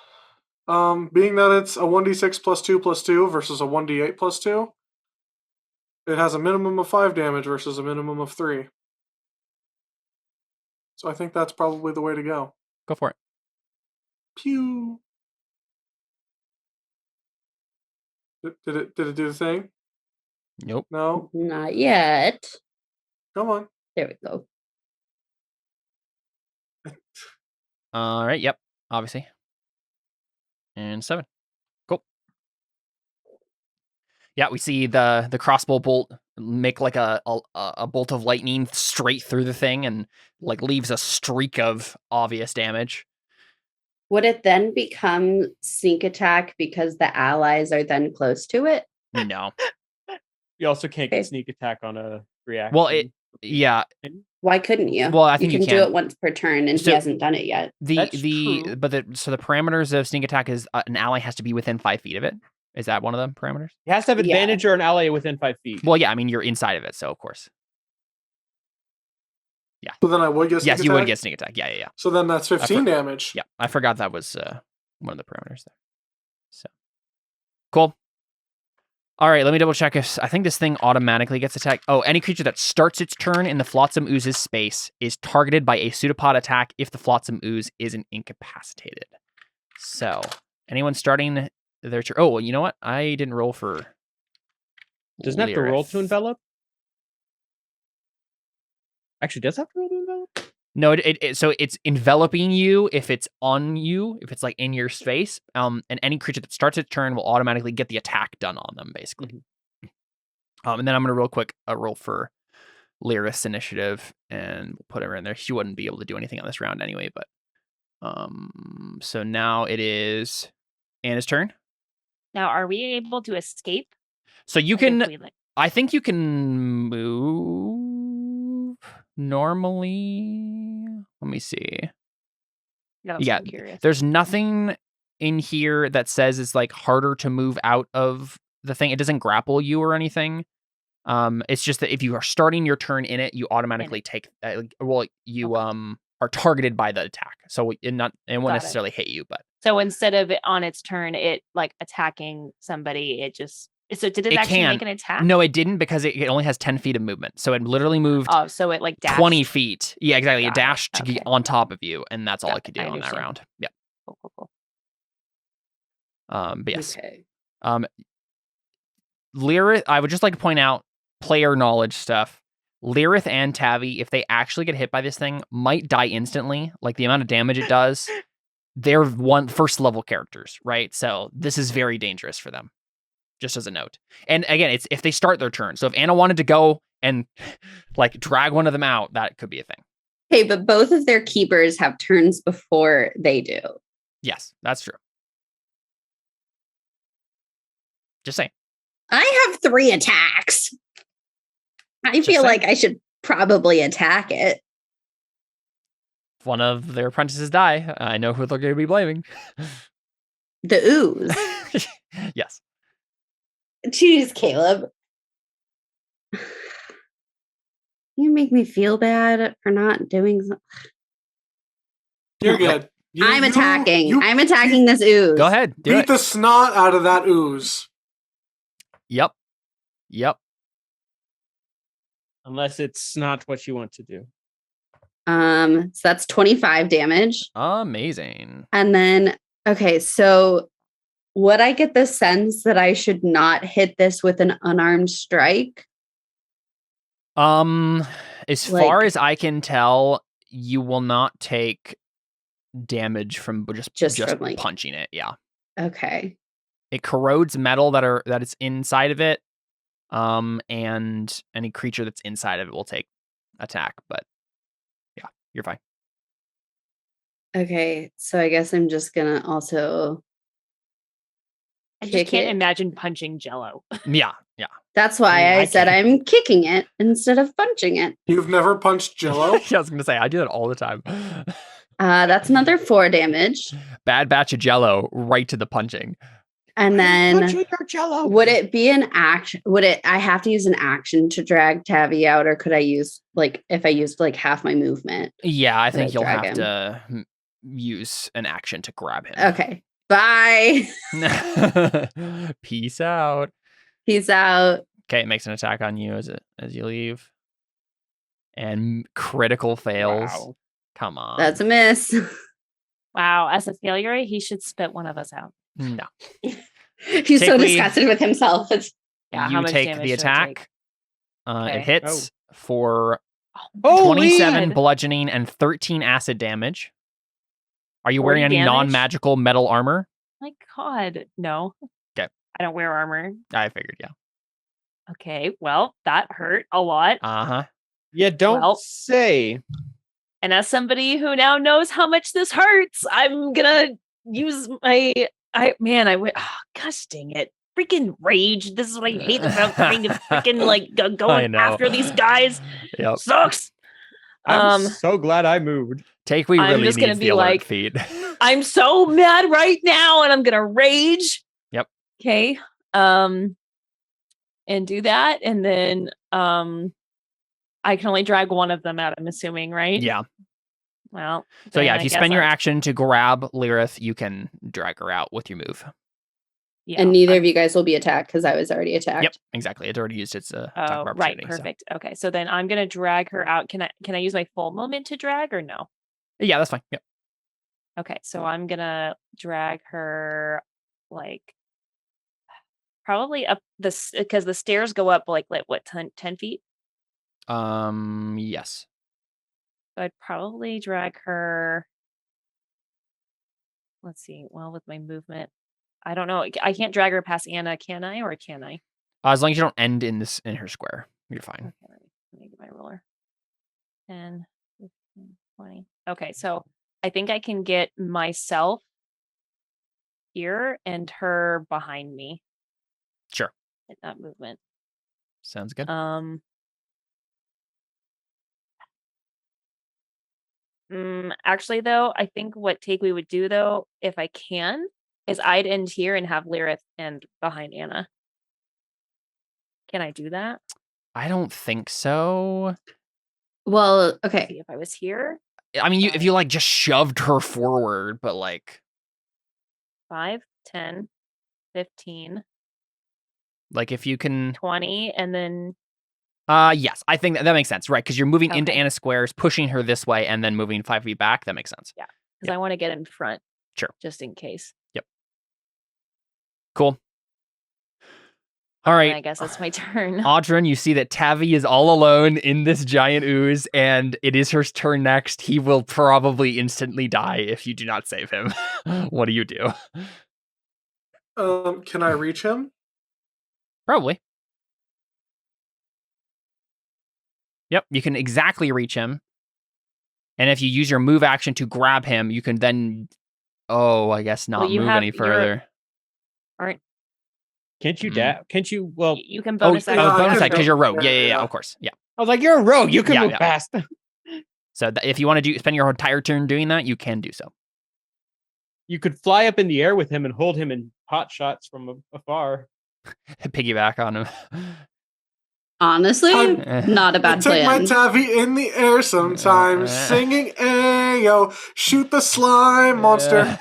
being that it's a 1d6 +2/+2 versus a 1d8 +2, it has a minimum of 5 damage versus a minimum of 3. So I think that's probably the way to go. Go for it. Pew. Did it do the thing? Nope. No. Not yet. Come on. There we go. All right. Yep. Obviously. And 7. Cool. Yeah, we see the crossbow bolt make like a bolt of lightning straight through the thing and like leaves a streak of obvious damage. Would it then become sneak attack because the allies are then close to it? No. You also can't get Okay. sneak attack on a reaction. Well, yeah. Why couldn't you? Well, I think you do can. it once per turn, and So- he hasn't done it yet. That's true. So the parameters of sneak attack is an ally has to be within 5 feet of it. Is that one of the parameters? It has to have Yeah. advantage or an ally within 5 feet. Well, yeah. I mean, you're inside of it, so of course. So then I would get sneak Yes, you would attack? get sneak attack. Yeah. So then that's 15 damage. Yeah, I forgot that was one of the parameters there. So cool. All right, let me double check if I think this thing automatically gets attacked. Oh, any creature that starts its turn in the Flotsam Ooze's space is targeted by a pseudopod attack if the Flotsam Ooze isn't incapacitated. So, anyone starting their turn? Oh, well, you know what? I didn't roll for. Doesn't have to roll to Lyrith. envelop. Actually, does have to roll to envelop. No, so it's enveloping you if it's on you, if it's like in your space. And any creature that starts its turn will automatically get the attack done on them, basically. And then I'm gonna real quick roll for Lyrith's initiative, and we'll put her in there. She wouldn't be able to do anything on this round anyway, but so now it is Anna's turn. Now, are we able to escape? So you Like, if can. we, like- I think you can move normally. Let me see. No, that's Yeah, what I'm curious. There's nothing in here that says it's like harder to move out of the thing. It doesn't grapple you or anything. It's just that if you are starting your turn in it, you automatically take. You are targeted by the attack, so it won't Got it. necessarily hit you, but So instead of it on its turn, it like attacking somebody, it just. So did it It actually can. make an attack? no, it didn't because it only has 10 feet of movement. So it literally moved Oh, so it like dashed. 20 feet. Yeah, exactly. It Got it. dashed to get Okay. on top of you, and that's all Got it could it. do I on that understand. round. Yeah. Cool. But yes. Okay. Lyrith, I would just like to point out player knowledge stuff. Lyrith and Tavi, if they actually get hit by this thing, might die instantly. Like the amount of damage it does. They're first level characters, right? So this is very dangerous for them. Just as a note. And again, it's if they start their turn. So if Anna wanted to go and like drag one of them out, that could be a thing. Okay, but both of their keepers have turns before they do. Yes, that's true. Just saying. I have 3 attacks. I Just feel saying. like I should probably attack it. If one of their apprentices die, I know who they're going to be blaming. The ooze. Yes. Jeez, Caleb. You make me feel bad for not doing something. You're good. I'm attacking. You I'm attacking this ooze. Go ahead. Do beat it. the snot out of that ooze. Yep. Unless it's not what you want to do. So that's 25 damage. Amazing. And then, okay, so would I get the sense that I should not hit this with an unarmed strike? As far Like- as I can tell, you will not take damage from just from, like- punching it. Yeah. Okay. It corrodes metal that is inside of it. And any creature that's inside of it will take attack, but yeah, you're fine. Okay, so I guess I'm just gonna also. I just Kick can't it. imagine punching Jello. Yeah. That's why Yeah, I I said can. I'm kicking it instead of punching it. You've never punched Jello? Yeah, I was gonna say I do that all the time. That's another 4 damage. Bad batch of Jello right to the punching. And then Punching your Jello. would it be an action? I have to use an action to drag Tavi out, or could I use if I used like half my movement? Yeah, I Could I think you'll drag have to use an action to grab him. Okay. Bye. Peace out. Peace out. Okay, it makes an attack on you as you leave. And critical fails. Wow. Come on. That's a miss. Wow, as a failure, he should spit one of us out. No. He's so Take me- disgusted with himself. It's Yeah, you how much take damage the should I attack. Okay. It hits for Holy 27 God. bludgeoning and 13 acid damage. Are you 40 wearing any damage? non-magical metal armor? My God, no. 'Kay. I don't wear armor. I figured, yeah. Okay, well, that hurt a lot. Uh-huh. Yeah, don't Well- say. And as somebody who now knows how much this hurts, I'm gonna use gosh dang it. Freaking rage. This is what I hate about trying to freaking I going know. after these guys. Yep. Sucks. I'm Um, so glad I moved. Take we I'm really just gonna needs be the alert like- feed. I'm so mad right now and I'm gonna rage. Yep. Okay. And do that. And then I can only drag one of them out, I'm assuming, right? Yeah. Well. So then yeah, I if you guess spend your I- action to grab Lyrith, you can drag her out with your move. Yeah. And neither I'm- of you guys will be attacked because I was already attacked. Yep, exactly. It's already used its attack of Oh, right. opportunity. so- Perfect. Okay. So then I'm gonna drag her out. Can I use my full movement to drag or no? Yeah, that's fine. Yep. Okay. So I'm gonna drag her like probably up because the stairs go up like what 10 feet. Yes. So I'd probably drag her. Let's see. Well, with my movement, I don't know. I can't drag her past Anna, can I? Or can I? As long as you don't end in her square, you're fine. Okay, let me get my ruler. 10, 15, 20. Okay, so I think I can get myself here and her behind me. Sure. In that movement. Sounds good. Actually, though, I think what Takewee would do, though, if I can, is I'd end here and have Lyrith end behind Anna. Can I do that? I don't think so. Well, See, okay. if I was here, I mean, if you like just shoved her forward, but like 5, 10, 15, if you can 20, and then yes, I think that makes sense, right? Because you're moving into Okay. Anna's squares, pushing her this way, and then moving 5 feet back. That makes sense. because I want to get in front. Sure. Just in case. Cool. All And right. I guess it's my turn. Audrun, you see that Tavi is all alone in this giant ooze, and it is her turn next. He will probably instantly die if you do not save him. What do you do? Can I reach him? Probably. Yep, you can exactly reach him. And if you use your move action to grab him, you can then, I guess not you move have any further. Aren't Can't you Mhm. dab? Can't you? Well, you can Oh, bonus yeah, action? I bonus can action because go- you're rogue. yeah, Yeah, yeah. of course. Yeah. I was like, you're a rogue. You can Yeah, move yeah. fast. So if you want to spend your entire turn doing that, you can do so. You could fly up in the air with him and hold him in pot shots from afar. Piggyback on him. Honestly, not a I bad take my plan. Tavi in the air sometimes, singing "Ayo, shoot the slime monster."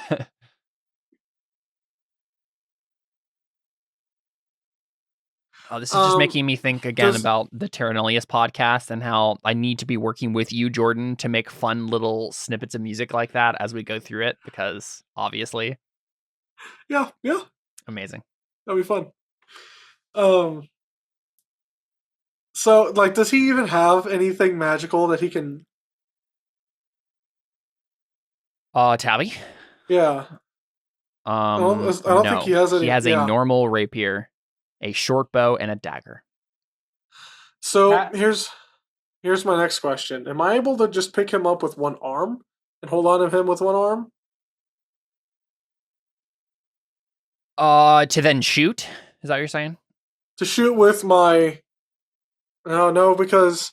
Oh, this is just Um, making me think again does- about the Terra Nullius podcast and how I need to be working with you, Jordan, to make fun little snippets of music like that as we go through it, because obviously, Yeah, amazing. that'd be fun. So, like, does he even have anything magical that he can? Tabby? Yeah, I don't No. think he has any. He has yeah. a normal rapier, a short bow, and a dagger. So That- here's my next question: am I able to just pick him up with one arm and hold on to him with one arm? To then shoot? Is that what you're saying? To shoot with my? No, because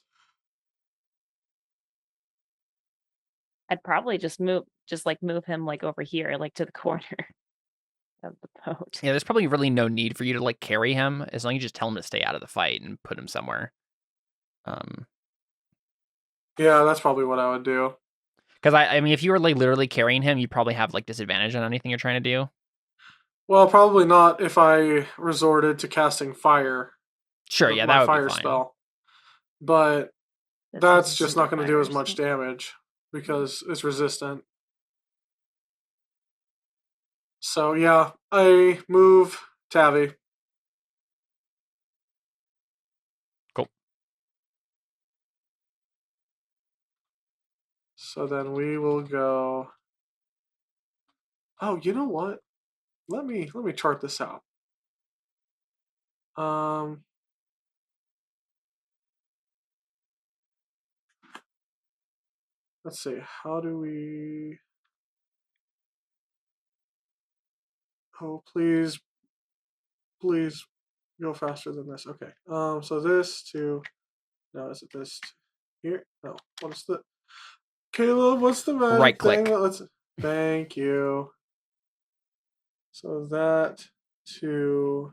I'd probably just move him like over here, like to the corner of the boat. Yeah, there's probably really no need for you to like carry him as long as you just tell him to stay out of the fight and put him somewhere. yeah, that's probably what I would do. Because I mean, if you were like literally carrying him, you probably have like disadvantage on anything you're trying to do. Well, probably not if I resorted to casting fire. Sure, with yeah, my that would fire be fine. spell. But This that's is just super not going to do as fires. much damage because it's resistant. So yeah, I move Tavi. Cool. So then we will go. Oh, you know what? Let me chart this out. Let's see. How do we? Oh, please go faster than this. Okay. So this to. No, is it this here? No. What's the? Caleb, what's the magic Right click. thing that lets? Thank you. So that to.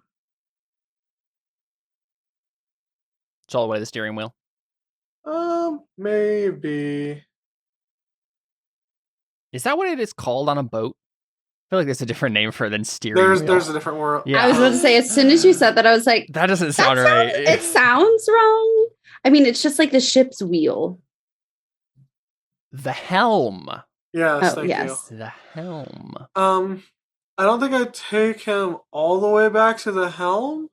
It's all the way to the steering wheel. Maybe. Is that what it is called on a boat? feel like there's a different name for it than steering wheel. There's a different word. Yeah. I was about to say, as soon as you said that, I was like, That doesn't sound right. it sounds wrong. I mean, it's just like the ship's wheel. The helm. Yes, Oh, thank yes. The helm. you. I don't think I'd take him all the way back to the helm.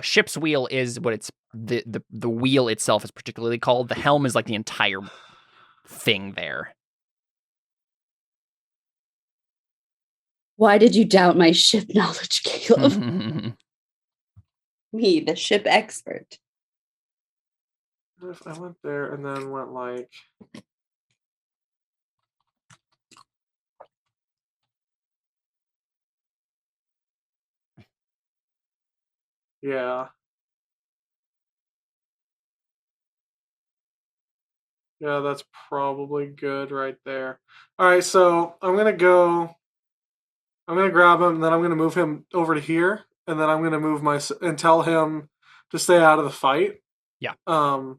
Ship's wheel is what it's the wheel itself is particularly called. The helm is like the entire thing there. Why did you doubt my ship knowledge, Caleb? Me, the ship expert. If I went there and then went like. Yeah. Yeah, that's probably good right there. All right, so I'm going to grab him, and then I'm going to move him over to here, and then I'm going to move and tell him to stay out of the fight. Yeah. And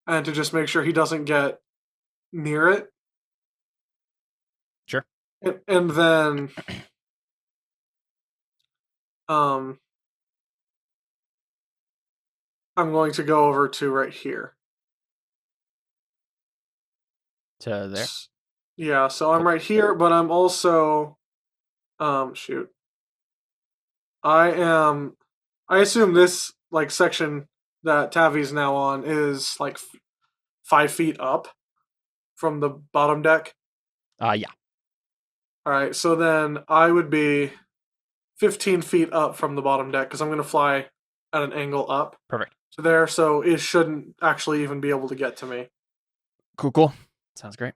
to just make sure he doesn't get near it. Sure. And then I'm going to go over to right here. To there. Yeah, so I'm right here, but I'm also shoot. I assume this like section that Tavi's now on is like 5 feet up from the bottom deck. Yeah. All right, so then I would be 15 feet up from the bottom deck because I'm going to fly at an angle up. Perfect. To there, so it shouldn't actually even be able to get to me. Cool. Sounds great.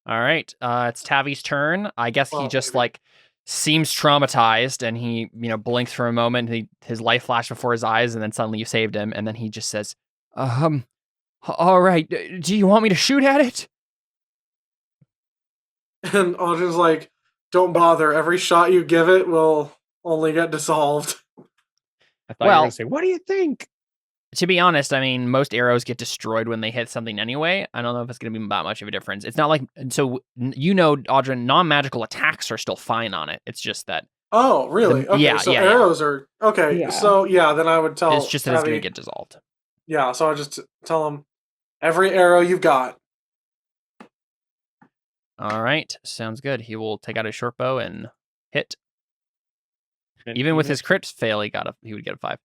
All right, it's Tavi's turn. I guess he just maybe. like seems traumatized, and he blinks for a moment. His life flashed before his eyes, and then suddenly you saved him, and then he just says, all right, do you want me to shoot at it? And Audrey's like, don't bother. Every shot you give it will only get dissolved. I thought you were going to say, what do you think? To be honest, I mean, most arrows get destroyed when they hit something anyway. I don't know if it's going to be that much of a difference. It's not like, so, Audrey, non-magical attacks are still fine on it. It's just that. Oh, really? Okay, so arrows are... Okay, Yeah. so then I would tell It's just that Tavi, it's going to get dissolved. Yeah, so I just tell him, every arrow you've got. All right, sounds good. He will take out his short bow and hit. And Even with his crit fail, he would get a 5.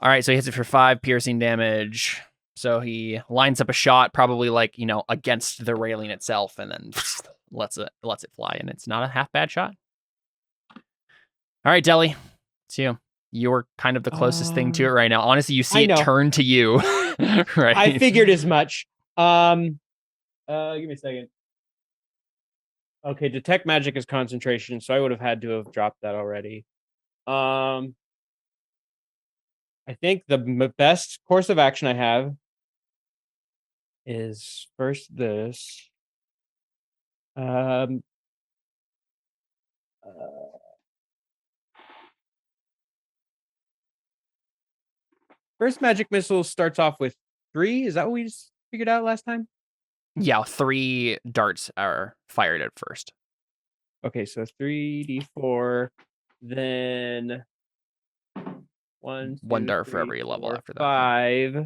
All right, so he hits it for 5 piercing damage. So he lines up a shot, probably like against the railing itself, and then lets it fly, and it's not a half bad shot. All right, Deli, it's you. You're kind of the closest thing to it right now. Honestly, you see it turn to you. Right. I figured as much. Give me a second. Okay, detect magic is concentration, so I would have had to have dropped that already. I think the best course of action I have is first this. First magic missile starts off with 3. Is that what we just figured out last time? Yeah, 3 darts are fired at first. Okay, so 3d4, then 1 dart for every level after that. 5.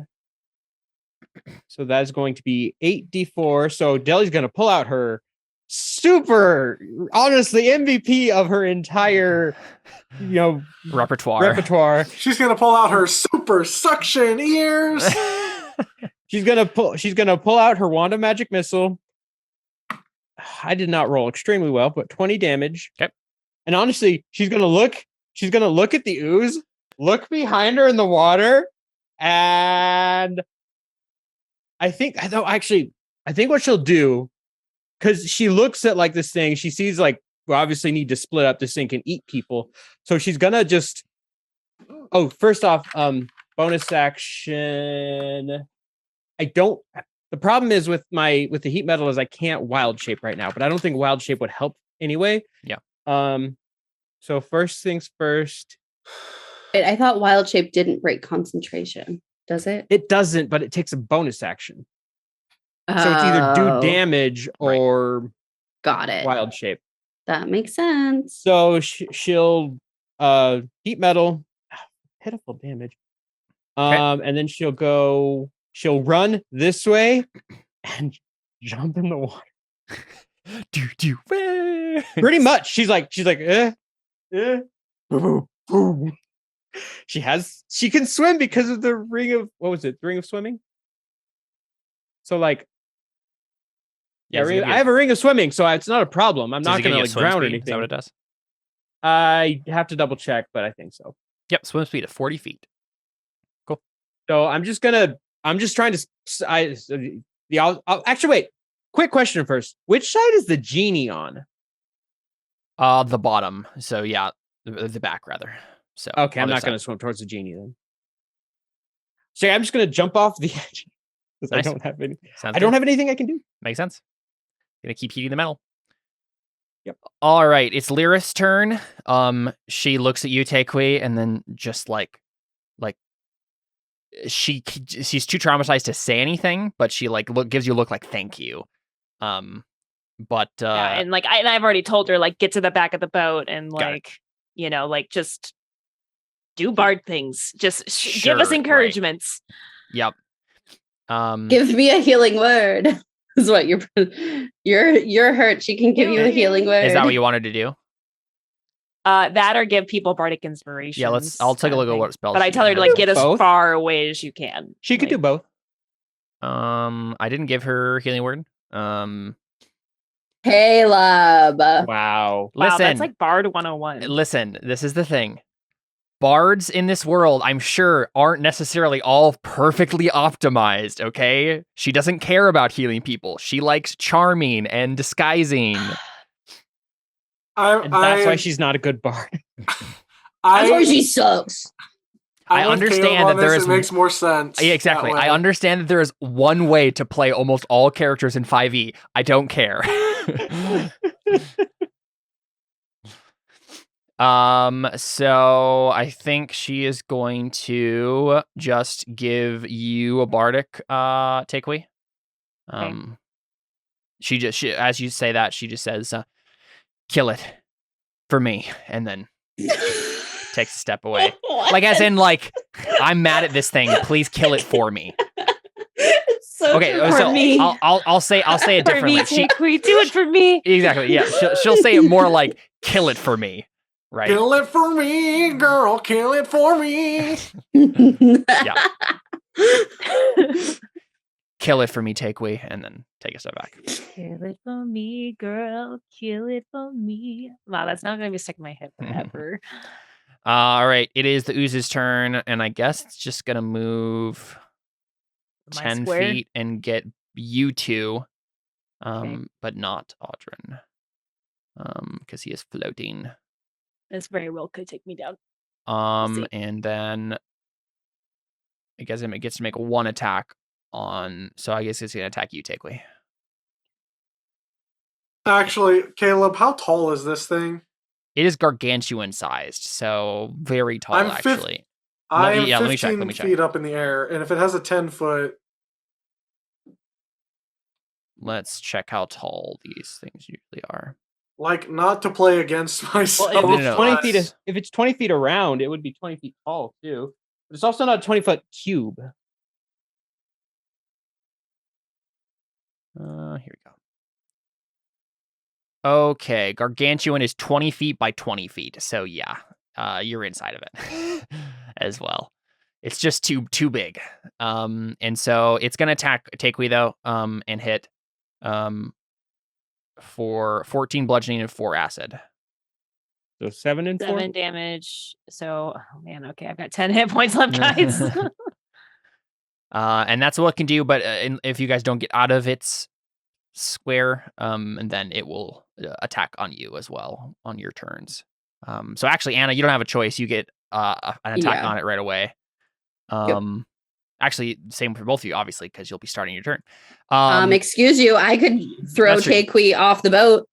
So that's going to be 8d4. So Deli's going to pull out her super, honestly, MVP of her entire, repertoire. She's gonna pull out her super suction ears. She's gonna pull out her wand of magic missile. I did not roll extremely well, but 20 damage. Okay. And honestly, she's gonna look at the ooze, look behind her in the water, and I think what she'll do, because she looks at like this thing, she sees like we obviously need to split up this thing and eat people. So she's gonna just first off, bonus action. The problem is with the heat metal is I can't wild shape right now, but I don't think wild shape would help anyway. Yeah. So first things first. I thought wild shape didn't break concentration. Does it? It doesn't, but it takes a bonus action. So it's either do Oh, damage or got it. wild shape. That makes sense. So she'll heat metal, pitiful damage. And then she'll run this way and jump in the water. Pretty much. She's like, boom. She can swim because of the ring of, what was it? The ring of swimming? So like, yeah, I have a ring of swimming, so it's not a problem. I'm not going to like drown or anything. Is that what it does? I have to double check, but I think so. Yep, swim speed of 40 feet. Cool. So I'm just trying to, I'll actually wait. Quick question first. Which side is the genie on? The bottom. So yeah, the back rather. So okay, I'm not going to swim towards the genie then. So I'm just going to jump off the edge because nice. I don't have anything I can do. Makes sense. Gonna keep heating the metal. Yep. All right, it's Lyra's turn. She looks at you, Taekwi, and then just like she's too traumatized to say anything, but she like gives you a look like thank you. But yeah, and like I've already told her like get to the back of the boat and like like just do bard things. Just give us encouragements. Right. Yep. Give me a healing word. Is what you're hurt. She can give you a healing word. Is that what you wanted to do? That or give people bardic inspiration. Yeah, I'll take a look at what spells. But I tell her to like get as far away as you can. She could do both. I didn't give her healing word. Caleb. Wow. Listen, that's like Bard 101. Listen, this is the thing. Bards in this world, I'm sure, aren't necessarily all perfectly optimized, okay? She doesn't care about healing people. She likes charming and disguising. And that's why she's not a good bard. That's why she sucks. I understand that there is... It makes more sense. Yeah, exactly. I understand that there is one way to play almost all characters in 5e. I don't care. So I think she is going to just give you a bardic takeaway. Okay. She as you say that, she just says, kill it for me, and then takes a step away. Like as in like, I'm mad at this thing, please kill it for me. So okay, so I'll say it differently. For me, do it for me. Exactly. Yeah, she'll say it more like kill it for me. Right. Kill it for me, girl. Kill it for me. Yeah. Kill it for me, takeaway, and then take a step back. Kill it for me, girl. Kill it for me. Wow, that's not going to be stuck in my head forever. All right. It is the ooze's turn, and I guess it's just going to move 10 feet and get you two, but not Audrin, because he is floating. This very well could take me down. And then I guess it gets to make one attack on. So I guess it's gonna attack you, Takeaway. Actually, Caleb, how tall is this thing? It is gargantuan sized, so very tall. Actually, I am 15 feet up in the air, and if it has a 10-foot, let's check how tall these things usually are. Like, not to play against myself. Well, if it's 20 feet around, it would be 20 feet tall too. But it's also not a 20-foot cube. Here we go. Okay, gargantuan is 20 feet by 20 feet. So yeah, you're inside of it as well. It's just too big. And so it's gonna attack Takeaway though, and hit for 14 bludgeoning and 4 acid. So 7 and 4? 7 damage. So, oh man, okay, I've got 10 hit points left, guys. And that's what it can do, but if you guys don't get out of its square, and then it will attack on you as well on your turns. So actually, Anna, you don't have a choice. You get an attack on it right away. Actually, same for both of you, obviously, because you'll be starting your turn. Excuse you, I could throw Taekwi off the boat.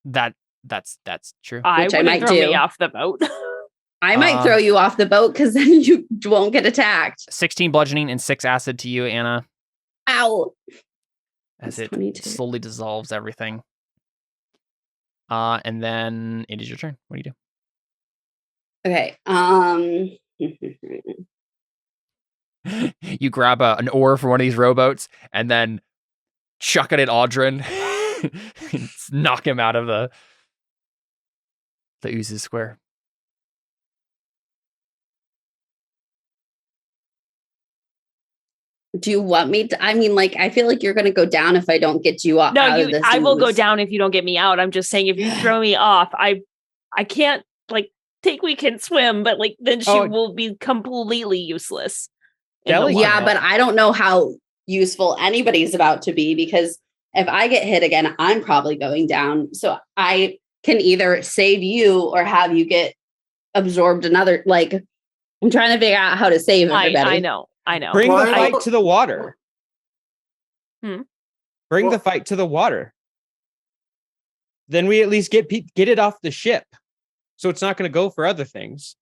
That's true. I might throw me off the boat. I might throw you off the boat because then you won't get attacked. 16 bludgeoning and 6 acid to you, Anna. Ow. As That's it 22. slowly dissolves everything. And then it is your turn. What do you do? Okay. You grab an oar from one of these rowboats and then chuck it at Audrin. Knock him out of the ooze's square. Do you want me to? I mean, like, I feel like you're going to go down if I don't get you out. No, of this I will go ooze. down if you don't get me out. I'm just saying if you throw me off, I can't like we can swim, but like then she will be completely useless. Yeah, but I don't know how useful anybody's about to be because if I get hit again, I'm probably going down. So I can either save you or have you get absorbed another. Like, I'm trying to figure out how to save everybody. I know. Bring the fight to the water. Bring the fight to the water. Then we at least get it off the ship. So it's not going to go for other things.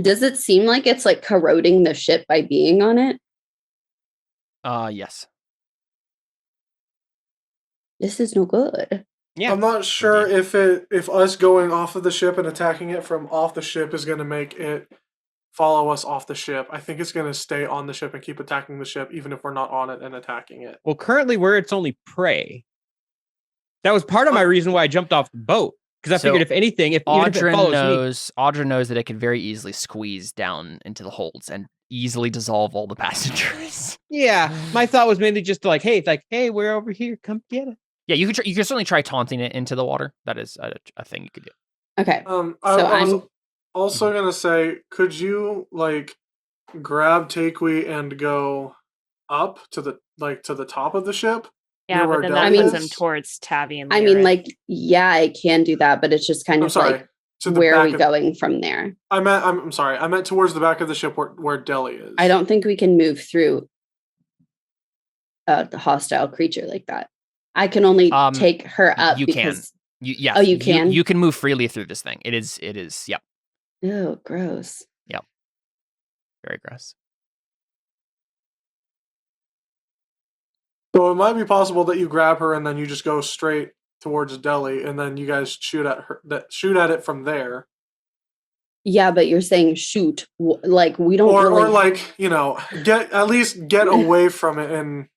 Does it seem like it's like corroding the ship by being on it? Yes. This is no good. Yeah. I'm not sure if us going off of the ship and attacking it from off the ship is going to make it follow us off the ship. I think it's going to stay on the ship and keep attacking the ship, even if we're not on it and attacking it. Well, currently it's only prey. That was part of my reason why I jumped off the boat. Because I figured if anything, if Audrin knows that it could very easily squeeze down into the holds and easily dissolve all the passengers. Yeah, my thought was mainly just like, hey, we're over here, come get it. Yeah, you could certainly try taunting it into the water. That is a thing you could do. Okay. I was also gonna say, could you like grab Takui and go up to the top of the ship? Yeah, but then that puts him towards Tavi and Lyra. I mean, like, yeah, I can do that, but it's just kind of like, where are we going from there? I'm sorry. I meant towards the back of the ship where Deli is. I don't think we can move through the hostile creature like that. I can only take her up. You can. Oh, you can? You can move freely through this thing. It is, yep. Ew, gross. Yep. Very gross. So it might be possible that you grab her and then you just go straight towards Deli, and then you guys shoot at it from there. Yeah, but you're saying shoot, like we don't, or like at least get away from it, and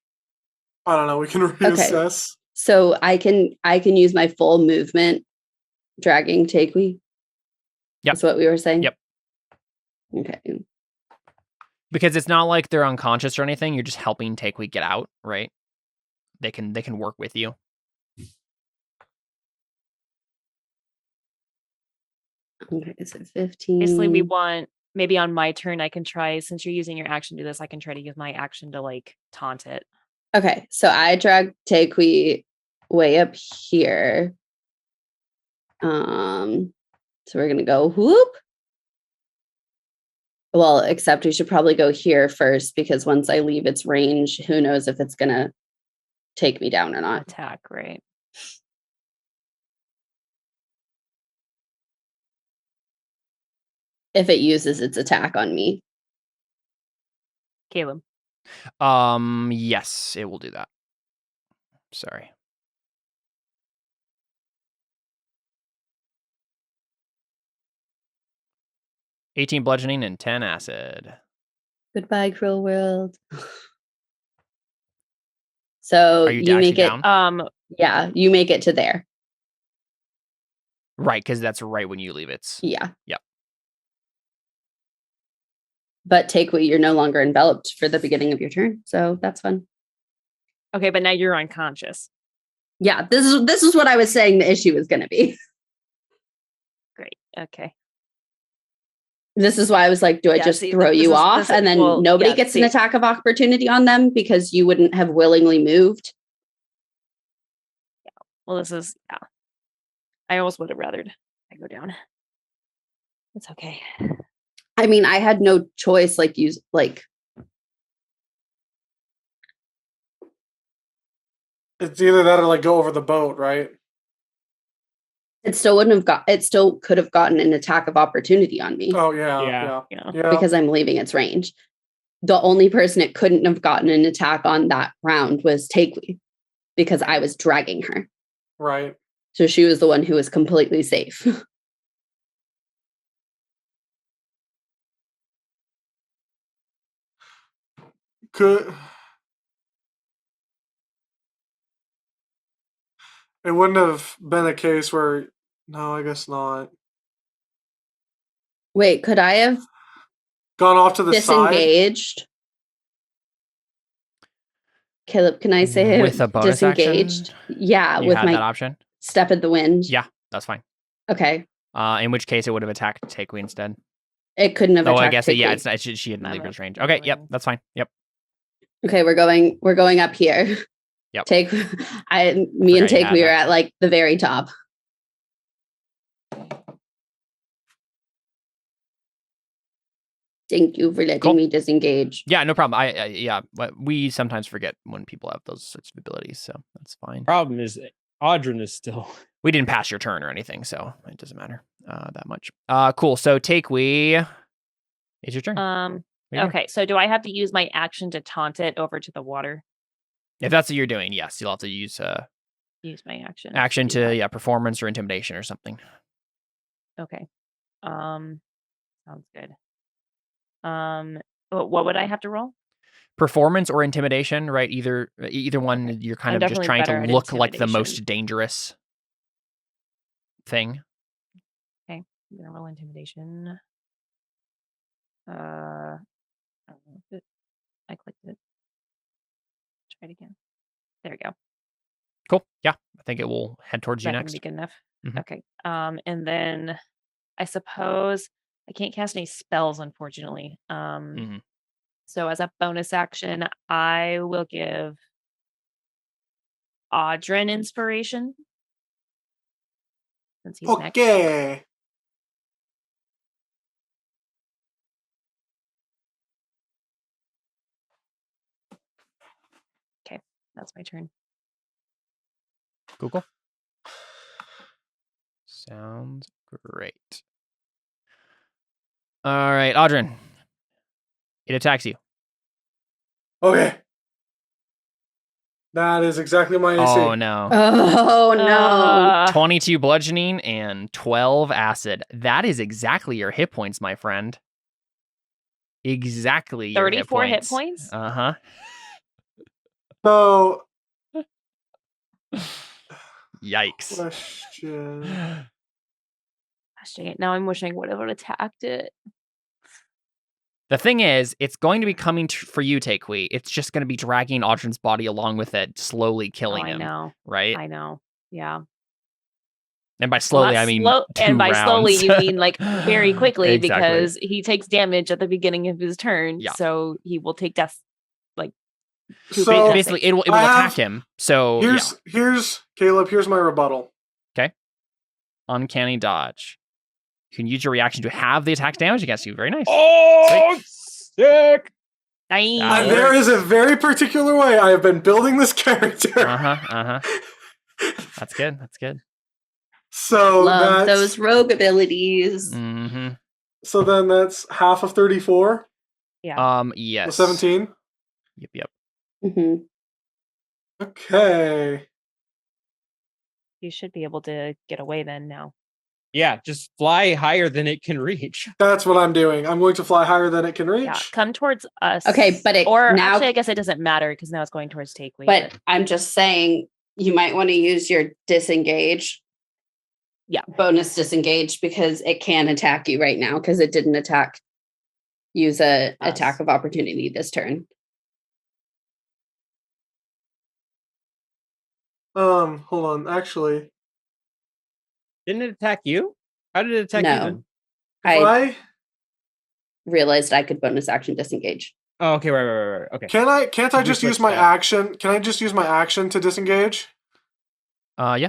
I don't know. We can reassess. Okay. So I can use my full movement, dragging Takui. Yep. That's what we were saying. Yep. Okay. Because it's not like they're unconscious or anything. You're just helping Takui get out, right? They can work with you. Okay, so 15. Basically, we want maybe on my turn. I can try, since you're using your action to do this. I can try to use my action to like taunt it. Okay, so I drag Takui way up here. So we're gonna go whoop. Well, except we should probably go here first because once I leave its range, who knows if it's gonna take me down or not. Attack, right? If it uses its attack on me. Caleb. Yes, it will do that. Sorry. $18 bludgeoning and 10 acid. Goodbye, cruel world. So you make it down? Yeah, you make it to there. Right, because that's right when you leave it. Yeah. Yep. But Takui, you're no longer enveloped for the beginning of your turn, so that's fun. Okay, but now you're unconscious. Yeah, this is what I was saying the issue is going to be. Great. Okay. This is why I was like, do I just throw you off and then nobody gets an attack of opportunity on them because you wouldn't have willingly moved? Yeah. Well, I almost would have rathered I go down. It's okay. I mean, I had no choice. It's either that or like go over the boat, right? It still wouldn't have got. It still could have gotten an attack of opportunity on me Oh yeah, Yeah. yeah, Yeah. because I'm leaving its range. The only person it couldn't have gotten an attack on that round was Takewee because I was dragging her. right. So she was the one who was completely safe. Could it wouldn't have been a case where? No, I guess not. Wait, could I have Gone off to the side. disengaged? Caleb, can I say With a bonus disengaged? action? Yeah, You with had my that option? step at the wind. Yeah, that's fine. Okay. In which case it would have attacked Takewee instead. It couldn't have Oh, attacked I guess yeah, Takewee. she didn't None leave of his range. Okay, yep, range. that's fine. Yep. Okay, we're going up here. Yep. Me and Forgot you had Takewee are that. at like the very top. Thank you for letting Cool. me disengage. Yeah, no problem. Yeah, but we sometimes forget when people have those sorts of abilities, so that's fine. Problem is, Audrin is still. We didn't pass your turn or anything, so it doesn't matter that much. Cool. So Takewee, it's your turn. What do you do? Okay, so do I have to use my action to taunt it over to the water? If that's what you're doing, yes, you'll have to use Use my action. action do that. to performance or intimidation or something. Okay. Sounds good. What would I have to roll? Performance or intimidation, right? Either one. Okay. You're kind I'm of just definitely trying better to at look like the intimidation. most dangerous thing. I'm gonna roll intimidation. I don't know if I clicked it. Try it again. There we go. Cool. Yeah, I think it will head towards Is you that gonna next. be good enough? Mhm. Okay. And then I suppose I can't cast any spells, unfortunately. Mhm. So as a bonus action, I will give Audrin inspiration. Since he's next. Okay. That's my turn. Cool. Sounds great. All right, Audrin. It attacks you. Okay. That is exactly my AC. Oh no. Oh no. 22 bludgeoning and 12 acid. That is exactly your hit points, my friend. Exactly your 34 hit hit points? Uh-huh. So, Yikes. question. Gosh dang it. Now I'm wishing I would have attacked it. The thing is, it's going to be coming for you, Takewee. It's just going to be dragging Audrin's body along with it, slowly killing I him. know. Right? I know. Yeah. And by slowly, Well, I mean and by slowly rounds. you mean like very quickly Exactly. because he takes damage at the beginning of his turn. Yeah. So he will take death like So, basically it will I attack have- him. So here's Caleb, here's my rebuttal. Uncanny dodge. You can use your reaction to have the attack damage against you. Very nice. Oh, sick! Nice. And there is a very particular way I have been building this character. Uh-huh. That's good. That's good. So Love that's, those rogue abilities. Mm-hmm. So then that's half of 34. Yeah. Yes. So 17. Yep. hmm Okay. You should be able to get away then now. Yeah, just fly higher than it can reach. That's what I'm doing. I'm going to fly higher than it can reach. Yeah. Come towards us. Okay, but it Or now, actually I guess it doesn't matter because now it's going towards Takewee. but I'm just saying you might want to use your disengage. Yeah. Bonus disengage because it can attack you right now because it didn't use a Us. attack of opportunity this turn. Hold on. Actually, Didn't it attack you? How did it attack you No. then? if I I realized I could bonus action disengage. Oh, okay, right. Okay. can't I We just use switched my that. action? Can I just use my action to disengage? Yeah.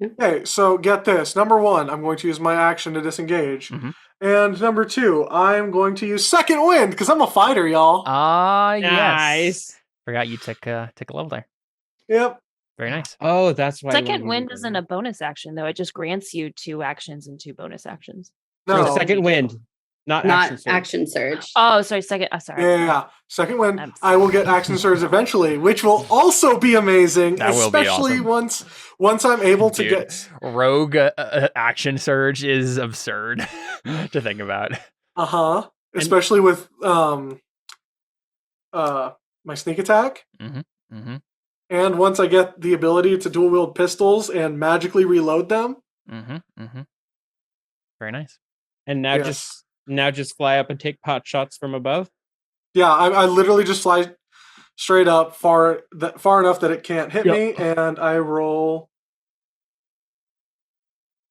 Okay, so get this. Number 1, I'm going to use my action to disengage. Mhm. And number 2, I'm going to use second wind because I'm a fighter, y'all. Yes. Nice. Forgot you took a level there. Yep. Very nice. Oh, that's why. Second wind isn't a bonus action, though. It just grants you 2 actions and 2 bonus actions. No, No. second wind, not action surge. action surge. Oh, sorry. Second. Sorry. Yeah. Second wind, I'm I will get action surge eventually, which will also be amazing. That will be especially awesome. once I'm able to Dude, get rogue action surge is absurd to think about. especially with my sneak attack. Mm-hmm. And once I get the ability to dual wield pistols and magically reload them. Very nice. And now just fly up and take pot shots from above. Yeah, I literally just fly straight up far enough that it can't hit me, and I roll.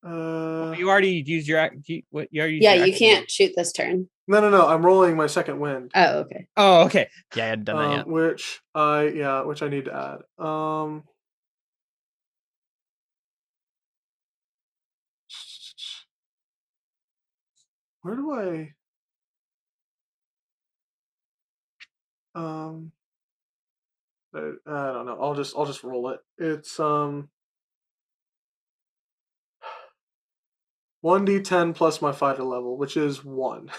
You already used your what? You already used Yeah, your you action. can't shoot this turn. No. I'm rolling my second wind. Oh, okay. Oh, okay. Yeah, I hadn't done that yet. Which I need to add. Where do I? I don't know. I'll just roll it. It's 1d10 plus my fighter level, which is 1.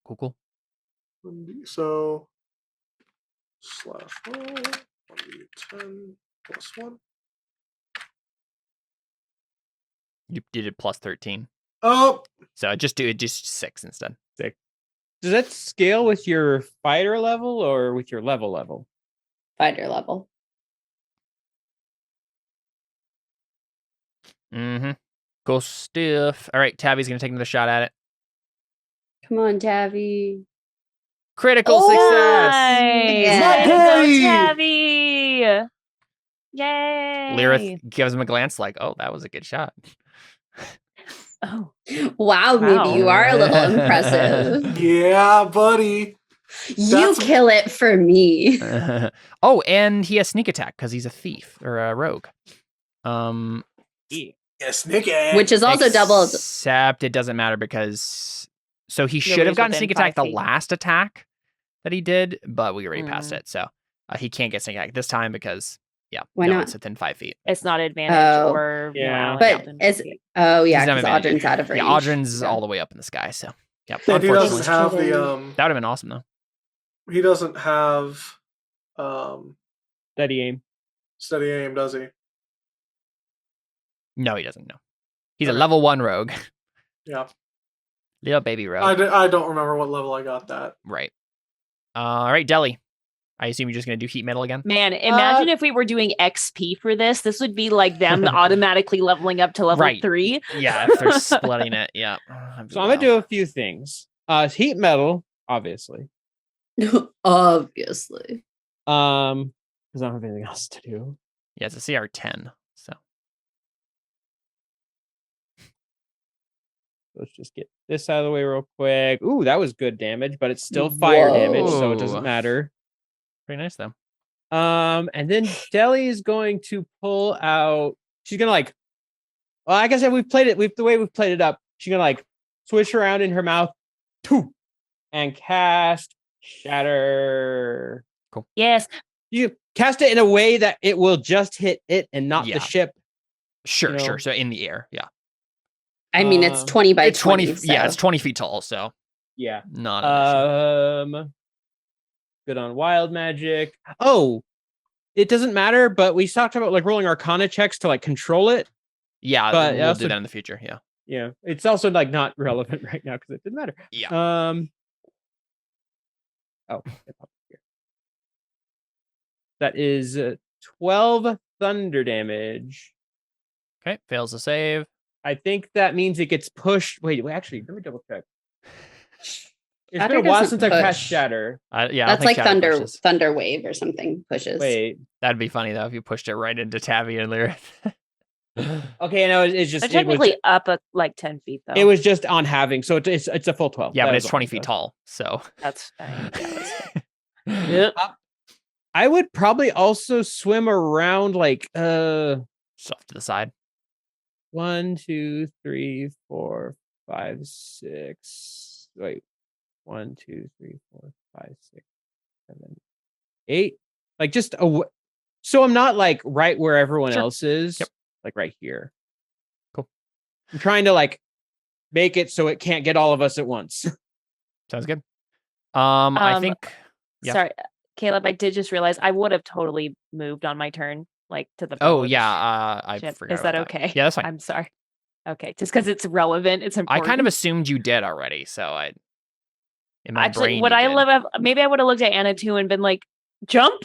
Cool. So /roll 1d10 plus 1. You did it plus 13. Oh, So just do it just 6 instead. 6. Does that scale with your fighter level or with your level? Fighter level. Mm-hmm. Cool stuff. All right, Tabby's gonna take another shot at it. Come on, Tabby. Critical success. Nice. My Way to go, boy! Tabby. Yay. Lyrith gives him a glance like, "Oh, that was a good shot." Oh. Wow, maybe you are a little impressive. yeah, buddy. You kill it for me. Oh, and he has sneak attack because he's a thief or a rogue. Yeah, sneaky. Which is also doubled. Except it doesn't matter because he should have Nobody's gotten within sneak attack 5 the feet. last attack that he did, but we already passed it, so he can't get sneak attack this time because Why no not? one's within 5 feet. It's not advantage Oh. or Yeah. But it's yeah, He's not because advantage. Audrein's out of range. Yeah, Audrein's Yeah. all the way up in the sky, so yeah. And he Unfortunately, doesn't have kidding. the that would have been awesome though. He doesn't have Steady aim. steady aim, does he? No, he doesn't. No, he's a Okay. level 1 rogue, Yeah. little baby rogue. I don't remember what level I got that. Right. All right, Deli. I assume you're just gonna do heat metal again. Man, imagine if we were doing XP for this. This would be like them automatically leveling up to level Right. 3. Yeah, if they're splitting it. Yeah. So I'm gonna do a few things. Heat metal, obviously. Obviously. Because I don't have anything else to do. Yeah, it's a CR 10. So Let's just get this out of the way real quick. Ooh, that was good damage, but it's still fire damage, so it Whoa. doesn't matter. pretty nice though. And then Deli is going to pull out. She's gonna like. Well, like I said, we've played it. The way we've played it up, she's gonna like swish around in her mouth, and cast Shatter. Yes. You cast it in a way that it will just hit it and not Yeah. the ship. Sure, You know. sure. So in the air, yeah. I mean, it's 20 by It's 20. 20. Yeah, so- it's 20 feet tall. So Yeah. not an issue. Good on wild magic. Oh, it doesn't matter, but we talked about like rolling Arcana checks to like control it. Yeah, but we'll also- do that in the future. Yeah. Yeah, it's also like not relevant right now because it didn't matter. Yeah. Oh, it popped here. That is 12 thunder damage. Okay. Fails to save. I think that means it gets pushed. Wait, actually, let me double check. It's Shatter been a while doesn't since I've cast push. Shatter. Yeah. I don't That's think like Shadow pushes. thunder wave or something pushes. Wait. That'd be funny though if you pushed it right into Tabby and Lyrith. Okay, no, it's just They're technically up like 10 feet, though. it was just on having, so it's a full 12. Yeah, That but was it's all 20 it feet was. tall. So That's fine. Yep. I would probably also swim around like just off to the side. 1, 2, 3, 4, 5, 6. Wait. 1, 2, 3, 4, 5, 6, 7, 8. like just so I'm not like right where everyone Sure. else is. Yep. Like right here. Cool. I'm trying to like make it so it can't get all of us at once. Sounds good. I think. Yeah. Sorry, Caleb, I did just realize I would have totally moved on my turn, like to the Oh boat yeah, I ship. forgot. Is that about okay? Yeah, that's fine. I'm sorry. Okay, just because it's relevant, it's I important. kind of assumed you did already, so in my Actually, brain. would you I did. live? Maybe I would have looked at Anna too and been like, "Jump."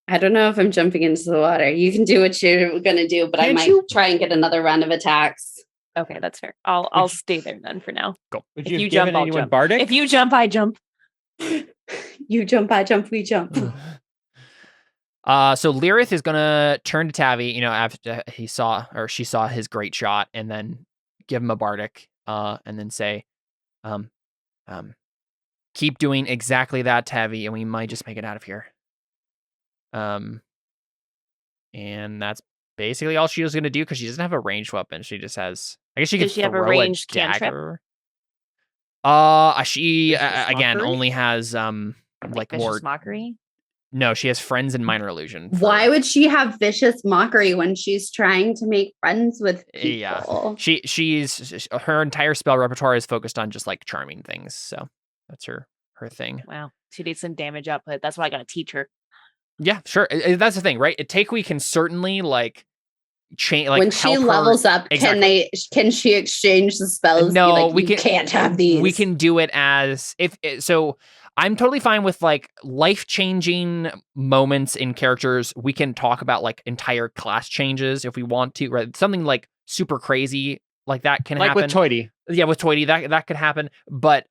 I don't know if I'm jumping into the water. You can do what you're gonna do, but I Can't might you- try and get another round of attacks. Okay, that's fair. I'll stay there then for now. Cool. Would If you you have given jump, I'll anyone jump. bardic? If you jump, I jump. You jump, I jump, we jump. So Lyrith is gonna turn to Tavi, after she saw his great shot, and then give him a bardic, and then say, keep doing exactly that, Tavi, and we might just make it out of here. And that's basically all she was gonna do because she doesn't have a ranged weapon. She just has. I guess she could Does she have a throw ranged dagger. cantrip? She Vicious again mockery? only has Like more. vicious mockery. No, she has friends and minor illusion. Why would she have vicious mockery when she's trying to make friends with people? Yeah. She's her entire spell repertoire is focused on just like charming things. So that's her thing. Wow, she needs some damage output. That's why I got to teach her. Yeah, sure. That's the thing, right? Takewee can certainly like change. Like when she help her- levels up, Exactly. can she exchange the spells? No, Be like, we you can't have these. We can do it as so. I'm totally fine with like life-changing moments in characters. We can talk about like entire class changes if we want to, right? Something like super crazy like that can Like happen. with Toity. Yeah, with Toity, that could happen. But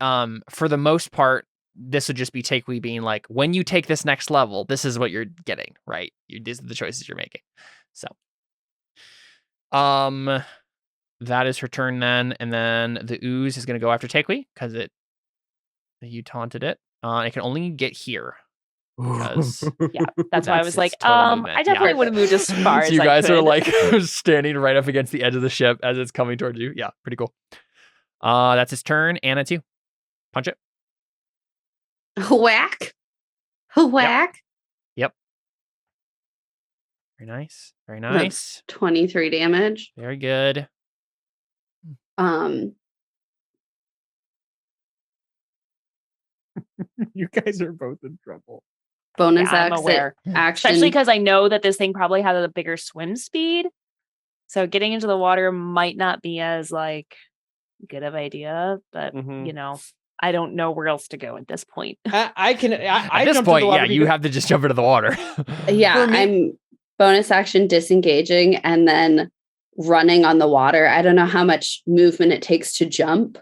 for the most part, this would just be Takewee being like, when you take this next level, this is what you're getting, right? These are the choices you're making. So, that is her turn then, and then the ooze is gonna go after Takewee because you taunted it. It can only get here. Because Yeah, that's why I was its like, total movement. I definitely Yeah. would have moved as far as So you I guys could. are like standing right up against the edge of the ship as it's coming towards you. Yeah, pretty cool. That's his turn. Anna too. Punch it. Whack. Whack. Yep. Very nice. Very nice. 23 damage. Very good. You guys are both in trouble. Bonus I'm aware. action. Especially because I know that this thing probably has a bigger swim speed. So getting into the water might not be as like good of idea, but I don't know where else to go at this point. I can. At this jump to point, the water yeah, you have to just jump into the water. Yeah, For me- I'm bonus action disengaging and then running on the water. I don't know how much movement it takes to jump.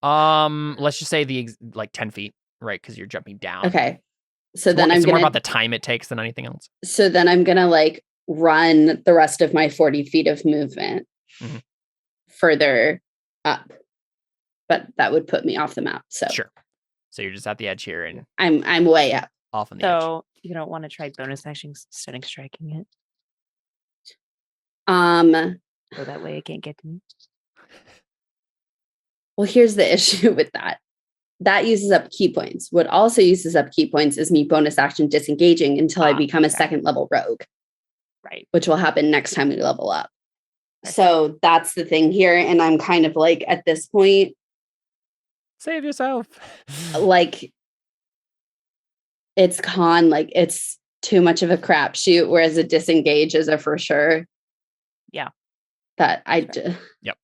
Let's just say like 10 feet, right? Because you're jumping down. Okay. So It's then more, I'm it's more gonna about the time it takes than anything else. so then I'm gonna like run the rest of my 40 feet of movement further up. But that would put me off the map. So Sure. So you're just at the edge here and I'm way up. off on the edge. So you don't want to try bonus action stunning striking it. So that way it can't get to me. Well, here's the issue with that. That uses up key points. What also uses up key points is me bonus action disengaging until I become a second level rogue. Right. Which will happen next time we level up. So that's the thing here. And I'm kind of like at this point, Save yourself. like it's like it's too much of a crapshoot, whereas a disengage is a for sure. Yeah. That Yep.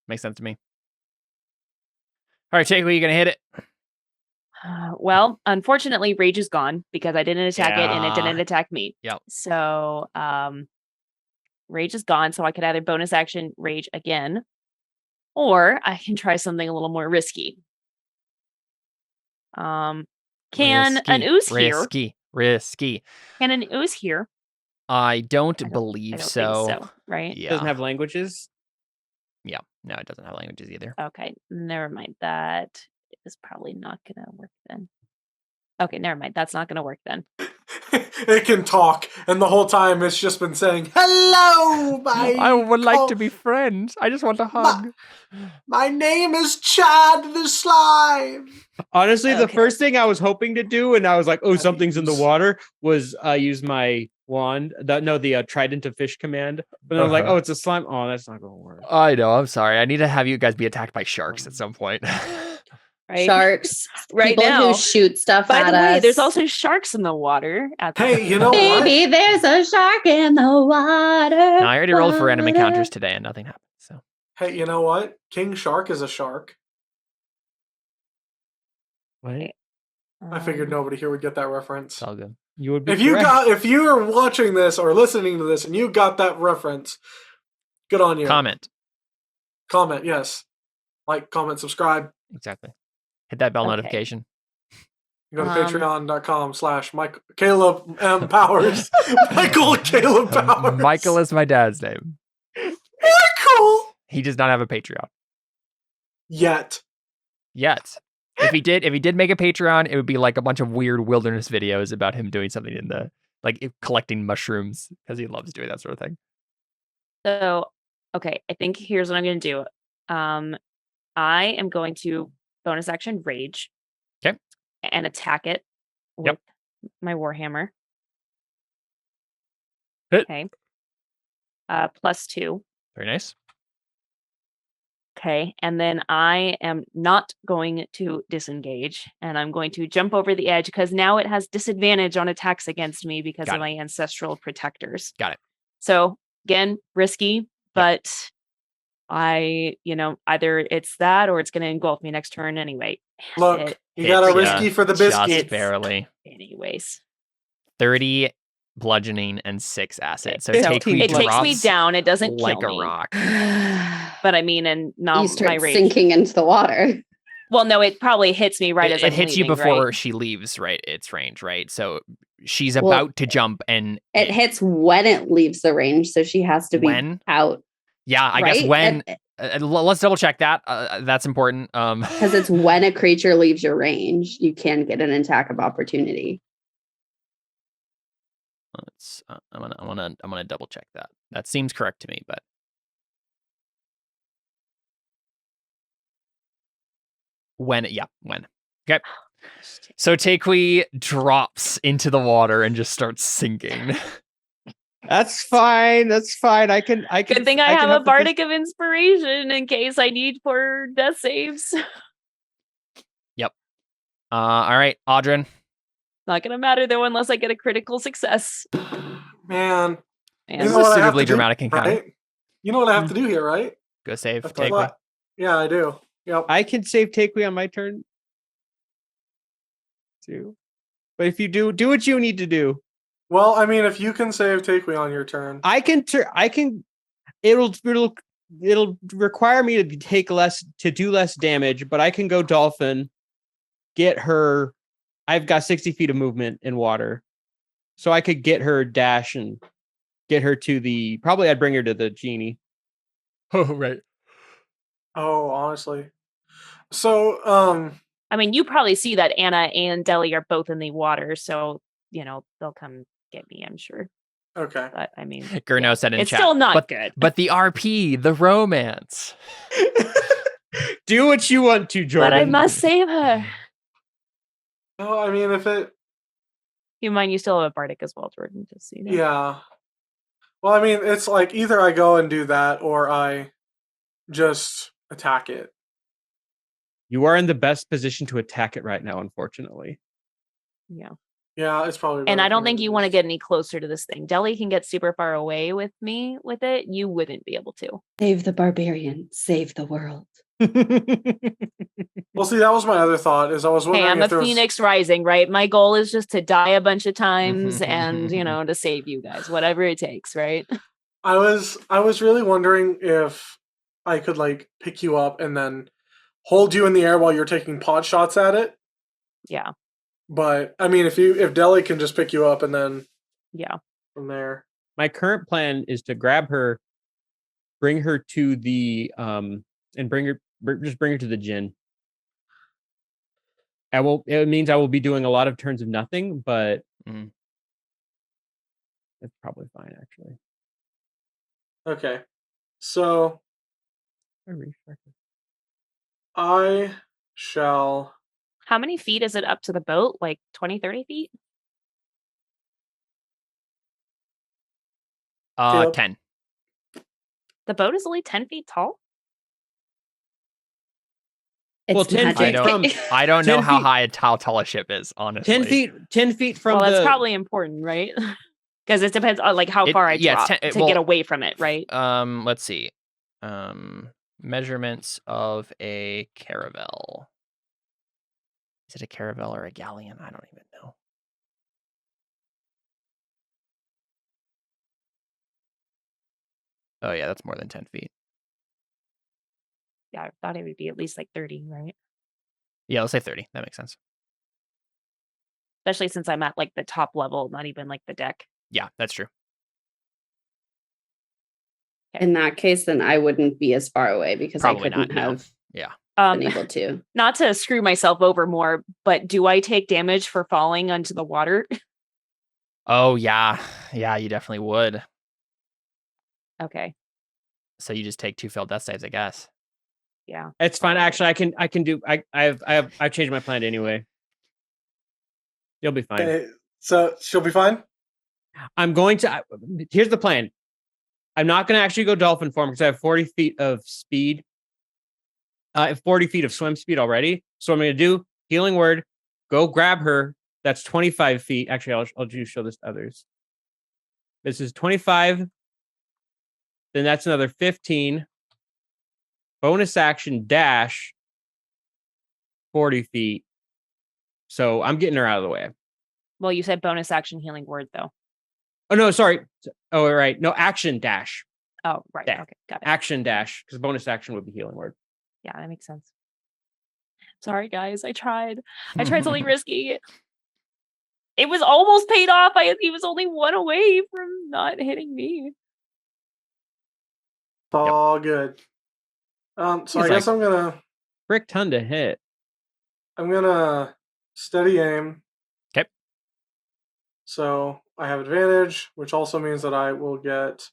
Makes sense to me. All right, Takewee, you gonna hit it? Well, unfortunately, rage is gone because I didn't attack it and it Yeah. didn't attack me. Yep. So rage is gone. So I could either bonus action rage again, or I can try something a little more risky. Can an ooze here? Risky. Can an ooze here? I don't believe I don't so. think so. Right? Yeah. Doesn't have languages. Yeah. No, it doesn't have languages either. Okay, never mind. That is probably not gonna work then. Okay, never mind. That's not gonna work then. It can talk, and the whole time it's just been saying, "Hello, I would like to be friends. I just want a hug. My name is Chad the Slime." Honestly, the Okay. first thing I was hoping to do, and I was like, "Oh, something's in the water," was use my wand. The trident of fish command. But then I was like, "Oh, it's a slime." Oh, that's not gonna work. I know. I'm sorry. I need to have you guys be attacked by sharks at some point. Right? Sharks, Right people now. who shoot stuff By at the way, us. there's also sharks in the water. Hey, you know what? Baby, there's a shark in the water. No, I already rolled for random water. encounters today, and nothing happened. So Hey, you know what? King Shark is a shark. What? I figured nobody here would get that reference. it's all good. You would be If you are watching this or listening to this and you got that reference, good on you. Comment. Comment, yes. Like, comment, subscribe. Exactly. Hit that bell Okay. notification. You go to patreon.com/Caleb M. Powers. Michael Caleb Powers. Michael is my dad's name. Michael! He does not have a Patreon Yet. yet. If he did make a Patreon, it would be like a bunch of weird wilderness videos about him doing something in the collecting mushrooms because he loves doing that sort of thing. So, okay, I think here's what I'm going to do. I am going to bonus action rage. Okay. And attack it with my warhammer. Hit. Okay. +2. Very nice. Okay, and then I am not going to disengage, and I'm going to jump over the edge because now it has disadvantage on attacks against me because Got of it. my ancestral protectors. Got it. So again, risky, but either it's that or it's going to engulf me next turn anyway. Look, you got a Hits risky ya for the just biscuits. barely. Anyways, 30 bludgeoning and 6 acid. So It take it takes drops me down. It doesn't like kill a me. rock. But I mean, and now You my start rage. sinking into the water. Well, no, it probably hits me right as It I'm hits you leaving, before right? she leaves, right? Its range, right? So she's Well, about to jump, and It hits when it leaves the range, so she has to be When? out. yeah, I guess right? when. Let's double check that. That's important. Because it's when a creature leaves your range, you can get an attack of opportunity. I'm gonna double check that. That seems correct to me, but when. Okay. So Takui drops into the water and just starts sinking. That's fine. I can. Good thing I have a bardic of inspiration in case I need for death saves. All right, Audrin. Not gonna matter though unless I get a critical success. Man. And This is know a what I have suitably to do, dramatic encounter. right? You know what I have to do here, right? Go save That's Takui. what- Yeah, I do. Yep. I can save Takui on my turn too. But if you do what you need to do. Well, I mean, if you can save Takui on your turn. I can. It'll require me to do less damage, but I can go dolphin, get her. I've got 60 feet of movement in water, so I could get her dash and get her to the. Probably I'd bring her to the genie. Oh, right. Oh, honestly. So, I mean, you probably see that Anna and Deli are both in the water, so they'll come get me, I'm sure. okay. But I mean, Gurno said in it's chat. still not good. But the RP, the romance. Do what you want to, Jordan. But I must save her. No, I mean, if it, You mind you still have a bardic as well, Jordan, just so you know. yeah. Well, I mean, it's like either I go and do that or I just attack it. You are in the best position to attack it right now, unfortunately. Yeah. Yeah, it's probably. And better I don't for me think you do want to this. get any closer to this thing. Deli can get super far away with me with it. You wouldn't be able to. Save the barbarian, save the world. Well, see, that was my other thought. Is I was Hey, wondering I'm a if there was. Phoenix Rising, right? My goal is just to die a bunch of times and, to save you guys, whatever it takes, right? I was really wondering if I could like pick you up and then hold you in the air while you're taking pot shots at it. Yeah. But I mean, if Deli can just pick you up and then Yeah. from there. My current plan is to grab her, bring her to the and bring her to the gin. It means I will be doing a lot of turns of nothing, but It's probably fine, actually. Okay. So I refreshed it. I shall. How many feet is it up to the boat? Like 20, 30 feet? Caleb? 10. The boat is only 10 feet tall? It's Well, 10 magic. feet from I don't know 10 how feet- high how tall a ship is, honestly. 10 feet from Well, the. that's probably important, right? Because it depends on like how far I yeah, it's drop 10 to well, get away from it, right? Let's see. Measurements of a caravel. Is it a caravel or a galleon? I don't even know. Oh yeah, that's more than 10 feet. Yeah, I thought it would be at least like 30, right? Yeah, let's say 30. That makes sense. Especially since I'm at like the top level, not even like the deck. Yeah, that's true. In that case, then I wouldn't be as far away because Probably I couldn't not, no. have Yeah. been able to. Not to screw myself over more, but do I take damage for falling onto the water? Oh yeah. Yeah, you definitely would. Okay. So you just take 2 failed death saves, I guess. Yeah. It's fine. Actually, I can do. I've changed my plan anyway. You'll be fine. Okay, so she'll be fine. I'm going to. Here's the plan. I'm not going to actually go dolphin form because I have 40 feet of speed. I have 40 feet of swim speed already. So I'm going to do healing word. Go grab her. That's 25 feet. Actually, I'll just show this to others. This is 25. Then that's another 15. Bonus action dash 40 feet. So I'm getting her out of the way. Well, you said bonus action healing word though. Oh, no, sorry. Oh, right. No, action dash. Oh, right. Yeah. Okay, got it. Action dash. Because bonus action would be healing word. Yeah, that makes sense. Sorry, guys. I tried something risky. It was almost paid off. He was only 1 away from not hitting me. It's all good. So He's I guess like- Frick ton to hit. I'm gonna steady aim. Okay. So I have advantage, which also means that I will get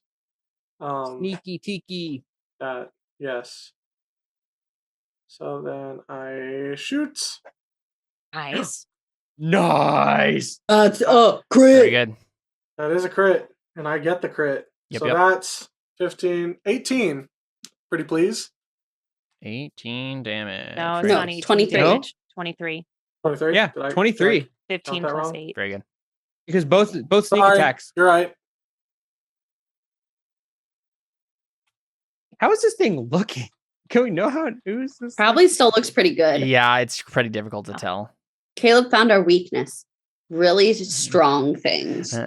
Sneaky tiki. that. Yes. So then I shoot. Nice. Nice. That's a Very crit. good. That is a crit, and I get the crit. Yep, So yep. that's 15, 18. Pretty please. 18 damage. No, it's Very not good. 18 23. damage. 23. 23? Yeah, Did I- 23. did 15 that plus wrong? 8. Very good. Because both sneak Sorry, attacks. you're right. How is this thing looking? Can we know how it oozes? This Probably still looks pretty good. Yeah, it's pretty difficult to tell. Caleb found our weakness. Really strong things.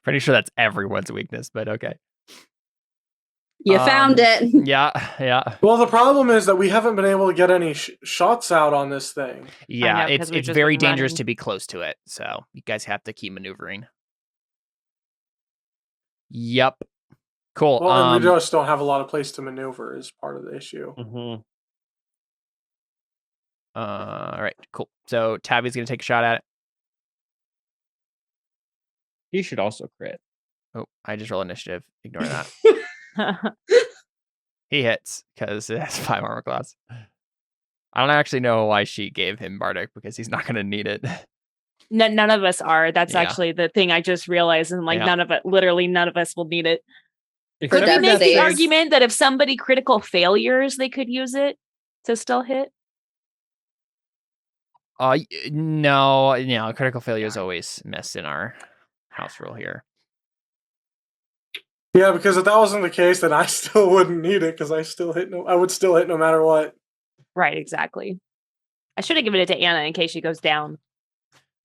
Pretty sure that's everyone's weakness, but okay. You found it. Yeah, yeah. Well, the problem is that we haven't been able to get any shots out on this thing. Yeah, know, 'cause we've it's just very been dangerous running. to be close to it. So you guys have to keep maneuvering. Yep. Cool. Well, and we just don't have a lot of place to maneuver is part of the issue. Mhm. All right, cool. So Tabby's gonna take a shot at it. He should also crit. Oh, I just roll initiative. Ignore that. He hits because it has 5 armor class. I don't actually know why she gave him Bardic because he's not going to need it. None of us are. That's Yeah. actually the thing I just realized. And like, Yeah. literally none of us will need it. If For Could we death make the saves. argument that if somebody critical failures, they could use it to still hit? No, critical failure is always missed in our house rule here. Yeah, because if that wasn't the case, then I still wouldn't need it because I would still hit no matter what. Right, exactly. I should have given it to Anna in case she goes down.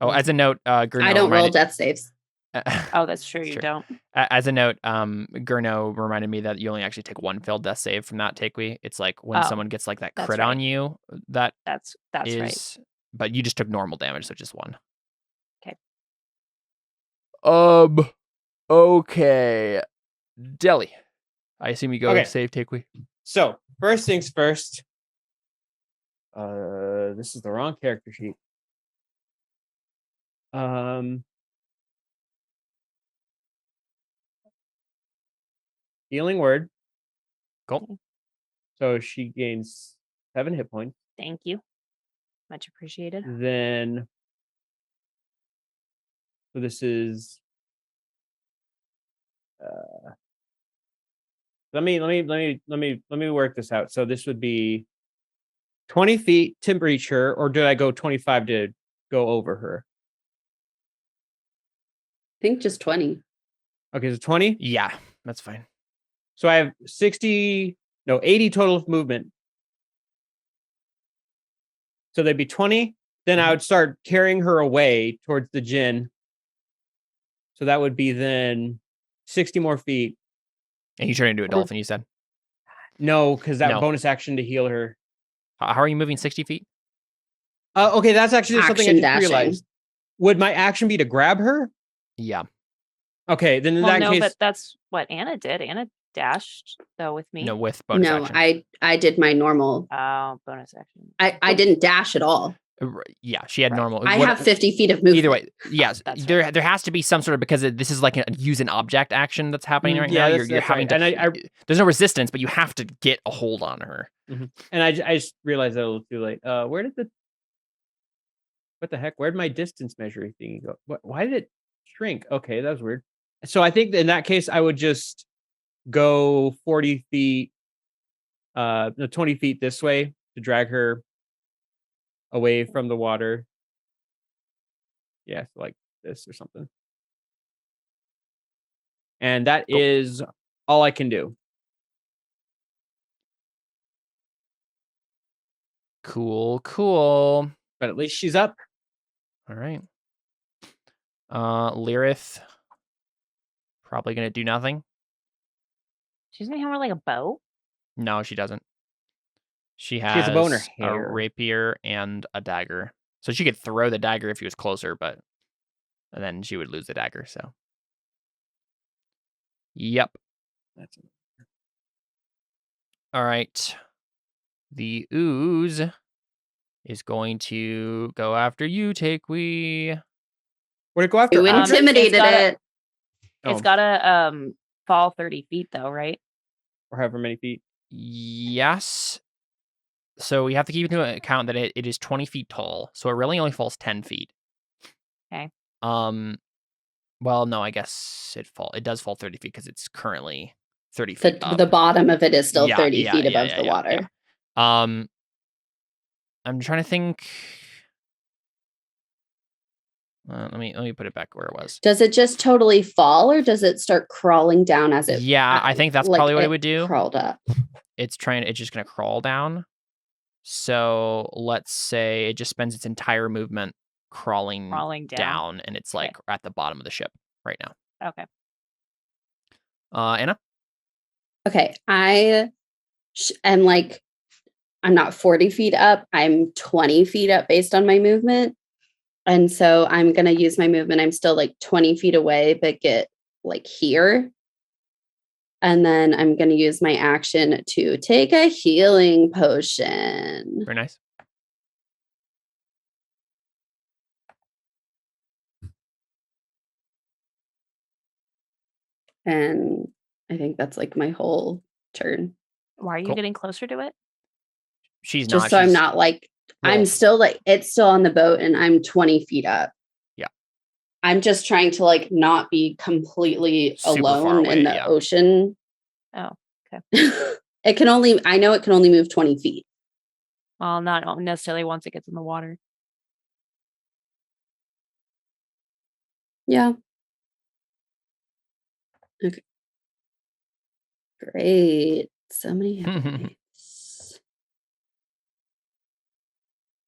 Oh, as a note, Gurno I don't roll reminded- death saves. Oh, that's true. You Sure. don't. As a note, Gurno reminded me that you only actually take 1 failed death save from that take we. It's like when Oh, someone gets like that that's crit right. on you, that That's is, right. but you just took normal damage, so just 1. Okay. Okay. Deli. I assume you go Okay. save take we. So, first things first. This is the wrong character sheet. Healing word. Cool. So she gains 7 hit points. Thank you. Much appreciated. Then, so this is. Let me work this out. So this would be 20 feet to reach her, or did I go 25 to go over her? I think just 20. Okay, so 20. Yeah, that's fine. So I have 80 total of movement. So they'd be 20. Then I would start carrying her away towards the djinn. So that would be then 60 more feet. And you turn into a dolphin, you said? No, because that No. bonus action to heal her. How are you moving 60 feet? Okay, that's actually something I Action just dashing. realized. Would my action be to grab her? Yeah. Okay, then in Well, that no, case, but that's what Anna did. Anna dashed though with me. No, with bonus No, action. I did my normal. Oh, bonus action. I didn't dash at all. Yeah, she had Right. normal. I have 50 feet of movement. Either way, yes, That's there has to be some sort of, because this is like a use an object action that's happening right yeah, now. that's You're having right. to. And there's no resistance, but you have to get a hold on her. And I just realized that a little too late. Where did what the heck? Where'd my distance measuring thingy go? Why did it shrink? Okay, that was weird. So I think that in that case, I would just go 40 feet, 20 feet this way to drag her away from the water. Yeah, so like this or something. And that is all I can do. Cool. But at least she's up. All right. Lyrith, probably gonna do nothing. She's gonna have her like a bow. No, she doesn't. She has a bow in her a hair. rapier and a dagger, so she could throw the dagger if he was closer, and then she would lose the dagger. So, yep. That's it. All right. The ooze is going to go after you, Takewee. Would it go after You Audrey? intimidated gotta- it. It's gotta fall 30 feet though, right? Or however many feet. Yes. So we have to keep into account that it is 20 feet tall, so it really only falls 10 feet. Okay. Well, no, I guess it does fall 30 feet because it's currently 30 feet up. The bottom of it is still Yeah, 30 feet above the water. yeah. I'm trying to think. Let me put it back where it was. Does it just totally fall, or does it start crawling down as it? Yeah, I think that's probably what it would do. Crawled up. It's just gonna crawl down. So let's say it just spends its entire movement crawling down, and it's like at the bottom of the ship right now. Okay. Anna? Okay, I am like, I'm not 40 feet up. I'm 20 feet up based on my movement. And so I'm going to use my movement. I'm still like 20 feet away, but get like here. And then I'm going to use my action to take a healing potion. Very nice. And I think that's like my whole turn. Why are you getting closer to it? She's just not. So I'm not like, I'm still like, it's still on the boat and I'm 20 feet up. Yeah. I'm just trying to like not be completely Super far alone away, in the ocean. Oh, okay. I know it can only move 20 feet. Well, not necessarily once it gets in the water. Yeah. Okay. Great. So many hit points.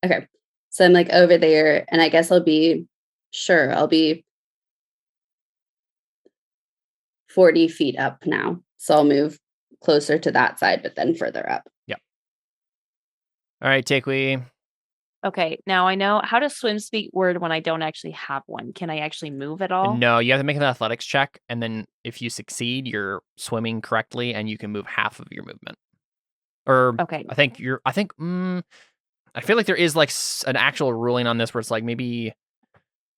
Okay. So I'm like over there, and I guess I'll be 40 feet up now. So I'll move closer to that side, but then further up. Yep. All right, Takewee. Okay, now I know how to swim speak word when I don't actually have one. Can I actually move at all? No, you have to make an athletics check, and then if you succeed, you're swimming correctly, and you can move half of your movement. Or okay, I feel like there is like an actual ruling on this where it's like maybe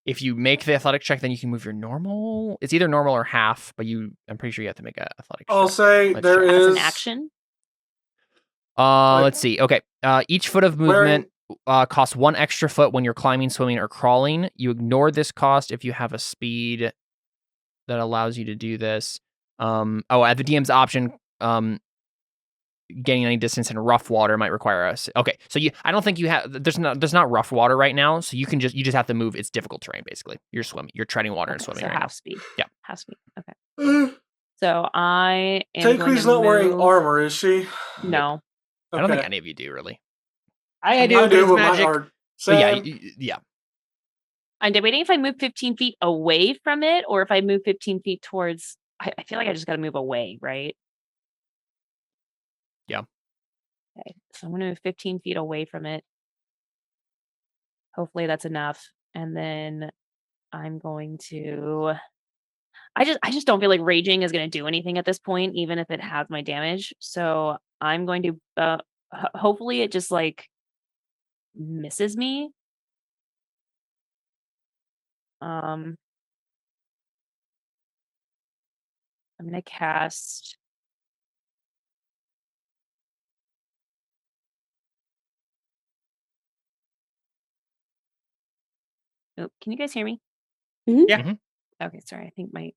if you make the athletic check, then you can move your normal. It's either normal or half, but I'm pretty sure you have to make an athletic check. I'll say Let's there check. As is an action. Let's see. Okay. Each foot of movement costs 1 extra foot when you're climbing, swimming, or crawling. You ignore this cost if you have a speed that allows you to do this. At the DM's option, gaining any distance in rough water might require us. Okay, so I don't think you have. There's not rough water right now, so you just have to move. It's difficult terrain basically. You're treading water and swimming. So right half now. speed. Yeah, half speed. Okay. So I am. Takery's not wearing armor, is she? No. I don't think any of you do really. I do, I but do, it's but magic. my art. But yeah. I'm debating if I move 15 feet away from it or if I move 15 feet towards. I feel like I just got to move away, right? Yeah. Okay, so I'm going to move 15 feet away from it. Hopefully that's enough. And then I'm going to. I just don't feel like raging is going to do anything at this point, even if it has my damage. So I'm going to. Hopefully it just like misses me. I'm going to cast. Oh, can you guys hear me? Mhm. Yeah. Mm-hmm. Okay, sorry. I think my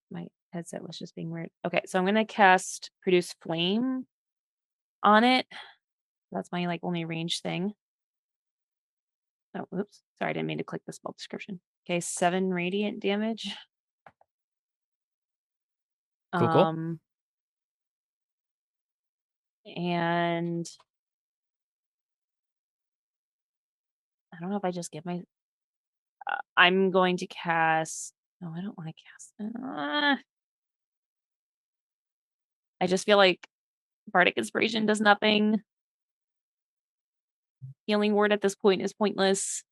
headset was just being weird. Okay, so I'm going to cast Produce Flame on it. That's my like only range thing. Oh, oops. Sorry, I didn't mean to click the spell description. Okay, 7 radiant damage. Cool. And I don't know if I just give my. I'm going to cast. No, I don't want to cast. I just feel like Bardic Inspiration does nothing. Healing Word at this point is pointless.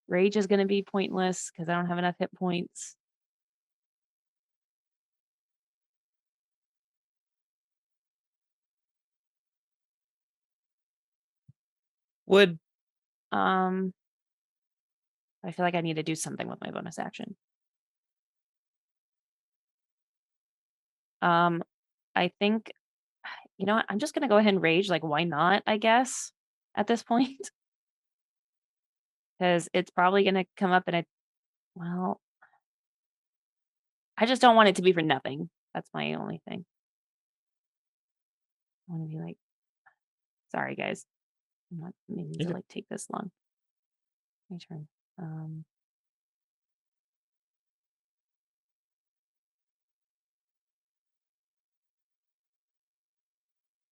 Rage is going to be pointless because I don't have enough hit points. Would I feel like I need to do something with my bonus action. I think, you know what? I'm just going to go ahead and rage. Like, why not, I guess, at this point? Because it's probably going to come up and well, I just don't want it to be for nothing. That's my only thing. I want to be like, sorry, guys. I'm not meaning to like take this long. My turn.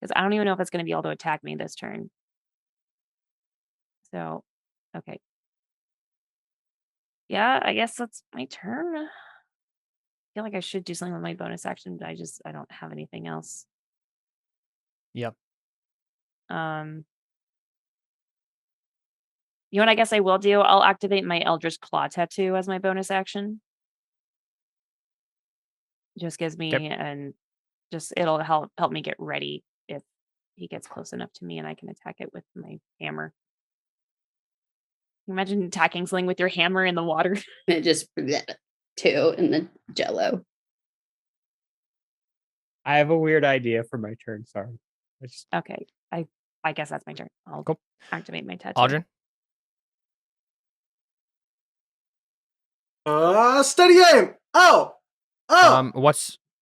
Because I don't even know if it's going to be able to attack me this turn. So, okay. Yeah, I guess that's my turn. I feel like I should do something with my bonus action, but I don't have anything else. Yep. You know what I guess I will do? I'll activate my Eldritch Claw Tattoo as my bonus action. Just gives me it'll help me get ready if he gets close enough to me and I can attack it with my hammer. Imagine attacking something with your hammer in the water. It just two in the jello. I have a weird idea for my turn. Sorry. Okay. I guess that's my turn. I'll activate my tattoo. Aldrin? Steady aim! Oh!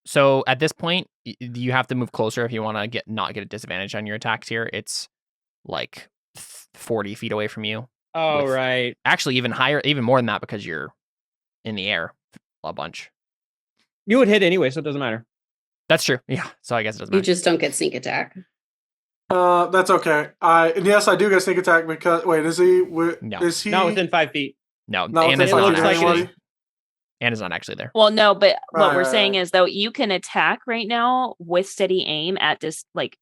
So at this point, you have to move closer if you want to not get a disadvantage on your attacks here. It's like 40 feet away from you. Oh, right. Actually, even higher, even more than that because you're in the air a bunch. You would hit anyway, so it doesn't matter. That's true. Yeah. So I guess it doesn't matter. You just don't get sneak attack. That's okay. Yes, I do get sneak attack because is he? No. Is he not within 5 feet? No, Anna's not actually there. Well, no, but what we're saying is though you can attack right now with steady aim at this, like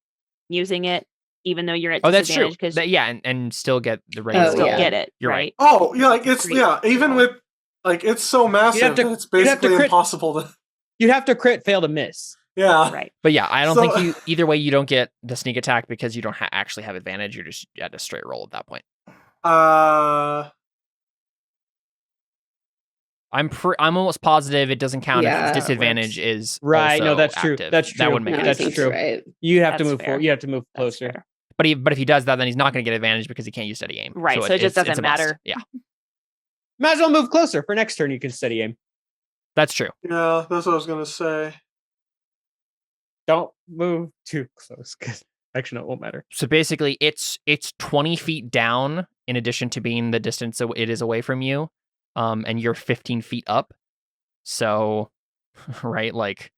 using it, even though you're at disadvantage. That's true. And still get the range. Get it. You're right. Oh, yeah, like it's even with like it's so massive that it's basically impossible to. You'd have to crit fail to miss. Yeah. Right. But yeah, I don't So- think you either way you don't get the sneak attack because you don't actually have advantage. You're just at a straight roll at that point. I'm almost positive it doesn't count Yeah, if it disadvantage works. is Right, no, also that's true. active. That's That true. would make No, it. I That's think true. you're right. You have to That's move fair. forward. You have to move That's closer. fair. But if he does that, then he's not going to get advantage because he can't use steady aim. Right, so it just it's doesn't a must. matter. Yeah, Might as well move closer for next turn. You can steady aim. that's true. Yeah, that's what I was gonna say. Don't move too close because actually no, it won't matter. So basically, it's 20 feet down in addition to being the distance it is away from you, and you're 15 feet up. So, right, like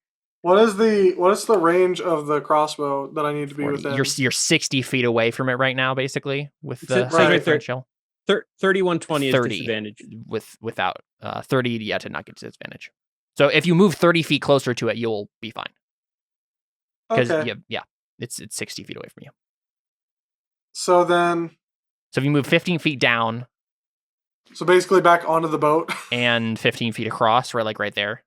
What is the range of the crossbow that I need to be 40, within? you're 60 feet away from it right now, basically with It's the at- height right differential. 3120 is 30 disadvantage. Without 30, yeah, to not get disadvantage. So if you move 30 feet closer to it, you'll be fine. Because Okay. it's 60 feet away from you. So then, So if you move 15 feet down so basically back onto the boat. and 15 feet across, right, like right there.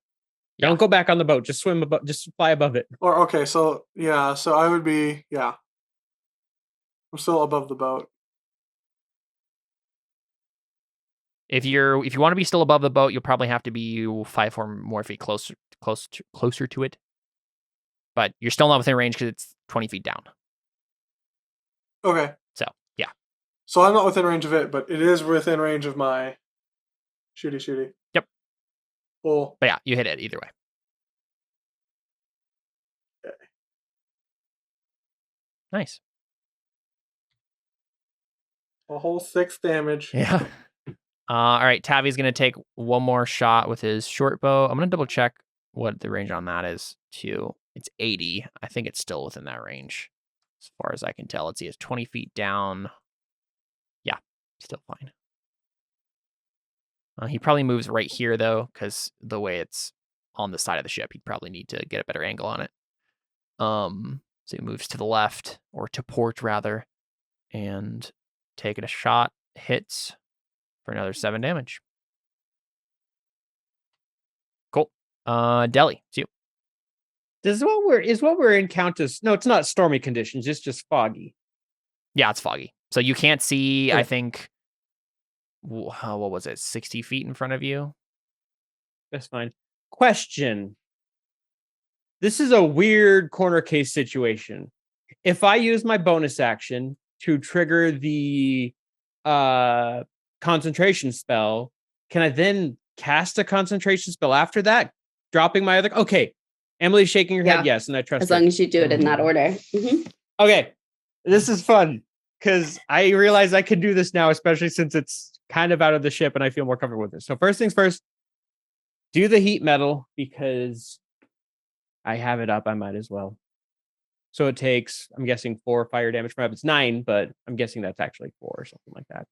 Yeah. Don't go back on the boat. Just swim above. Just fly above it. Or okay, so yeah, so I would be I'm still above the boat. If you want to be still above the boat, you'll probably have to be 5 or more feet closer to it. But you're still not within range because it's 20 feet down. Okay. So yeah. So I'm not within range of it, but it is within range of my shooty. Yep. Well, But yeah, you hit it either way. Nice. a whole 6 damage. Yeah. All right, Tavi's going to take one more shot with his short bow. I'm going to double check what the range on that is too. It's 80. I think it's still within that range as far as I can tell. Let's see, it's 20 feet down. Yeah, still fine. He probably moves right here though, because the way it's on the side of the ship, he'd probably need to get a better angle on it. So he moves to the left, or to port rather, and taking a shot, hits for another 7 damage. Cool. Deli, it's you. Is what we're in count as? No, it's not stormy conditions. It's just foggy. Yeah, it's foggy. So you can't see, Okay. I think, what was it, 60 feet in front of you? That's fine. Question. This is a weird corner case situation. If I use my bonus action to trigger the concentration spell, can I then cast a concentration spell after that? Dropping my other... Okay. Emily's shaking her head Yeah. yes, and I trust As her. long as you do it in that order. Mhm. Okay. This is fun because I realize I can do this now, especially since it's kind of out of the ship and I feel more comfortable with it. So first things first, do the heat metal because I have it up. I might as well. So it takes, I'm guessing 4 fire damage. Perhaps it's 9, but I'm guessing that's actually 4 or something like that.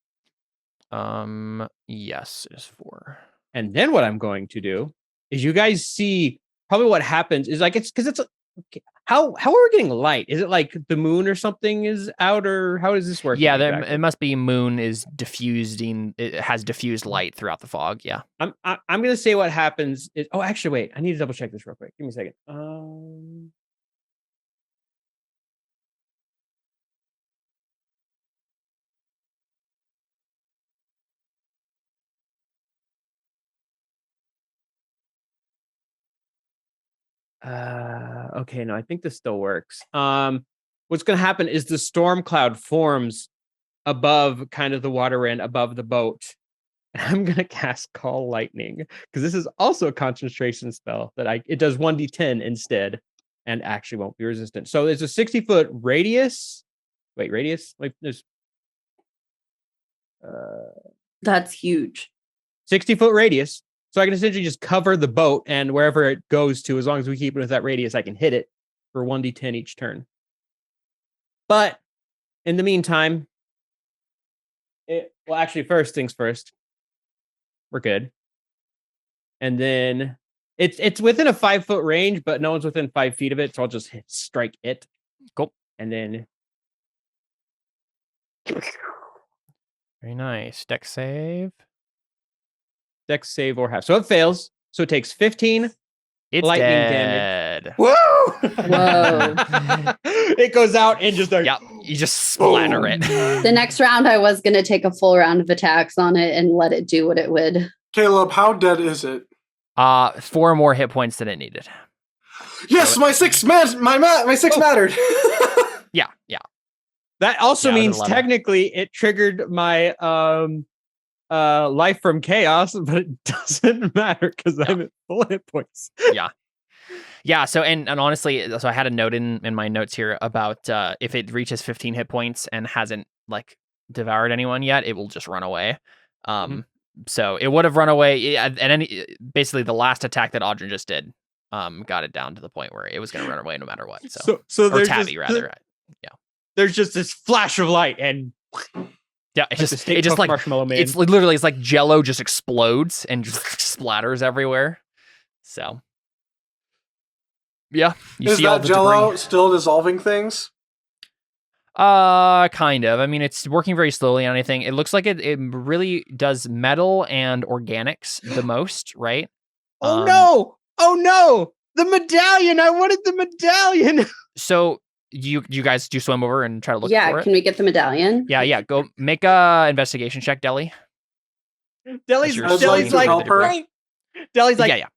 Yes, it is 4. And then what I'm going to do is you guys see probably what happens is like, it's because it's okay, how are we getting light? Is it like the moon or something is out, or how does this work? Yeah, exactly? it must be moon is diffusing. It has diffused light throughout the fog. Yeah. I'm gonna say what happens is. Oh, actually, wait. I need to double check this real quick. Give me a second. Okay, no, I think this still works. What's gonna happen is the storm cloud forms above kind of the water end above the boat. I'm gonna cast Call Lightning because this is also a concentration spell that it does 1d10 instead, and actually won't be resistant. So there's a 60-foot radius. Wait, radius? Like there's That's huge. 60-foot radius. So I can essentially just cover the boat, and wherever it goes to, as long as we keep it with that radius, I can hit it for 1d10 each turn. But in the meantime, well, actually, first things first, we're good. And then it's within a 5-foot range, but no one's within 5 feet of it, so I'll just strike it. Cool. And then Very nice. Dex save. Dex save or half. So it fails. So it takes 15 It's lightning dead. dead. Whoa! Whoa. It goes out and just like, Yep, you just splatter it. The next round, I was going to take a full round of attacks on it and let it do what it would. Caleb, how dead is it? 4 more hit points than it needed. Yes, my 6 mattered. Yeah. that also Yeah, it was means 11. technically it triggered my life from chaos, but it doesn't matter because I'm at full hit points. Yeah, so and honestly, so I had a note in my notes here about if it reaches 15 hit points and hasn't like devoured anyone yet, it will just run away. So it would have run away, and basically the last attack that Audrey just did got it down to the point where it was going to run away no matter what. So or there's Tabby rather. There's just this flash of light and Yeah, like it just like Marshmallow Man. it's literally it's like Jello just explodes and just splatters everywhere. So yeah, you Is see all that the Jello debris. still dissolving things? Kind of. I mean, it's working very slowly on anything. It looks like it really does metal and organics the most, right? Oh no! The medallion! I wanted the medallion! So you guys do swim over and try to look for Yeah, it? can we get the medallion? Yeah. Go make a investigation check, Deli. Deli's You're swinging like, to help her. right? Deli's like, yeah.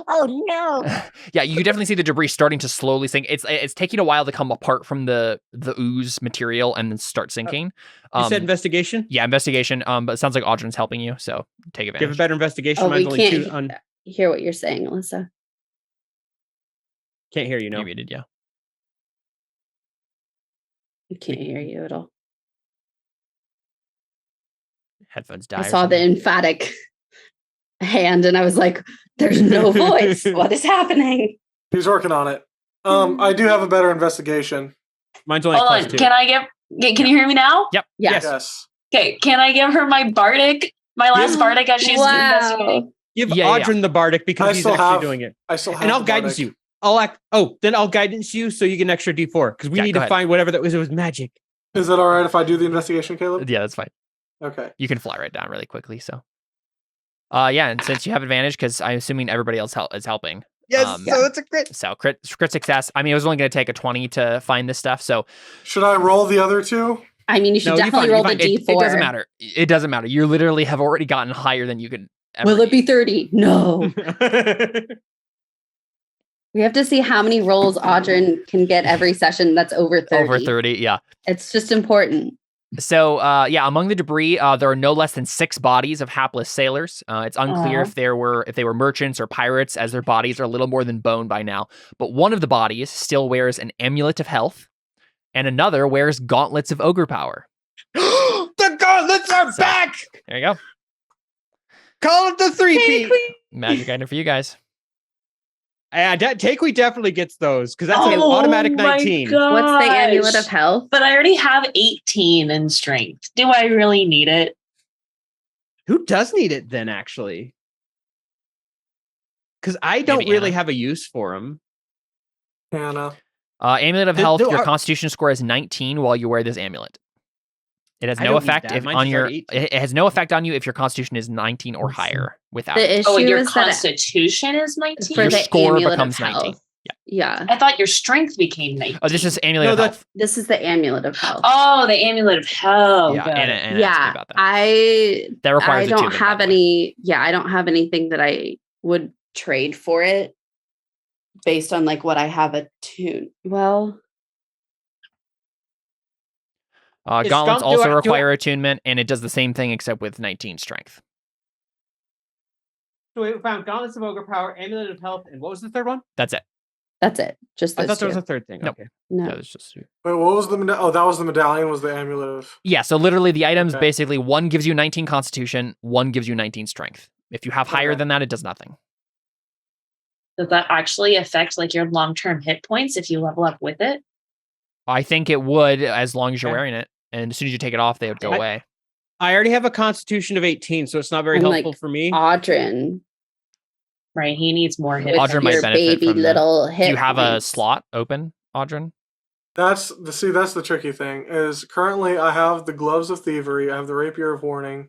Oh no. Yeah, you definitely see the debris starting to slowly sink. It's taking a while to come apart from the ooze material and then start sinking. you said investigation? Yeah, investigation. But it sounds like Audrey's helping you, so take Give a advantage. better investigation. Oh, Mine's we only can't 2 on. hear what you're saying, Alyssa. Can't hear you, no. You muted, yeah. We can't hear you at all. Headphones die. I or saw the something. emphatic hand and I was like, there's no voice. What is happening? He's working on it. I do have a better investigation. Mine's only Hold on. +2. Can I can you hear me now? Yep. Yes. Yes. Okay. Can I give her my last bardic as she's investigating? Wow. Give Yeah, yeah. Audrin the bardic because I he's still actually have- doing it. I still have And I'll the guidance bardic. you. Then I'll guidance you so you get an extra D4 because we Yeah, need go to ahead. find whatever that was. It was magic. Is that all right if I do the investigation, Caleb? Yeah, that's fine. Okay. You can fly right down really quickly. So, yeah, and since you have advantage, because I'm assuming everybody else is helping. Yes, so it's a crit. So crit success. I mean, it was only going to take a 20 to find this stuff. So Should I roll the other 2? I mean, you should No, you're definitely fine, roll you're the fine. D4. it doesn't matter. It doesn't matter. You literally have already gotten higher than you could ever. Will it be 30? No. We have to see how many rolls Audrin can get every session that's over 30. Over 30, yeah. It's just important. So, yeah, among the debris, there are no less than 6 bodies of hapless sailors. It's unclear if they were merchants or pirates, as their bodies are a little more than bone by now. But one of the bodies still wears an Amulet of Health, and another wears gauntlets of ogre power. The gauntlets are back. There you go. Call it the 3P. Magic item for you guys. Yeah, Takewee definitely gets those because that's an automatic 19. What's the Amulet of Health? But I already have 18 in strength. Do I really need it? Who does need it then, actually? Because I don't Maybe really Anna. have a use for them. Hannah. Amulet of Th- Health, there your are- constitution score is 19 while you wear this amulet. It has I no don't need effect that. if Mine's on just your already 18. it has no effect on you if your constitution is 19 or higher without The it. issue Oh, and your is that constitution is 19? for Your the score Amulet becomes of 19. Health. Yeah. I thought your strength became 19. Oh, this is Amulet No, of that's Health. This is the Amulet of Health. Oh, the Amulet of Health. Yeah, Got Anna it. asked me Yeah. about that. That I requires a don't attunement, by have the way. I don't have anything that I would trade for it based on like what I have attuned. Well, Is Gauntlets skunk- do also I- do I- require attunement, and it does the same thing except with 19 strength. So we found gauntlets of ogre power, amulet of health, and what was the third one? That's it. that's it. Just I those thought there was two. a third thing. Nope. Okay. No. That was just Wait, what was the oh, that was the medallion, was the amulet of. yeah. So literally, the items Okay. basically one gives you 19 Constitution, one gives you 19 Strength. If you have higher Okay. than that, it does nothing. Does that actually affect like your long-term hit points if you level up with it? I think it would, as long as you're Okay. wearing it, and as soon as you take it off, they would go I- away. I already have a constitution of 18, so it's not very And, helpful like, for me. Audrin. Right. He needs more hit With Audrin might your benefit baby from the- little hit Do you have a points. slot open, Audrin? That's the tricky thing. Is currently I have the gloves of thievery, I have the rapier of warning,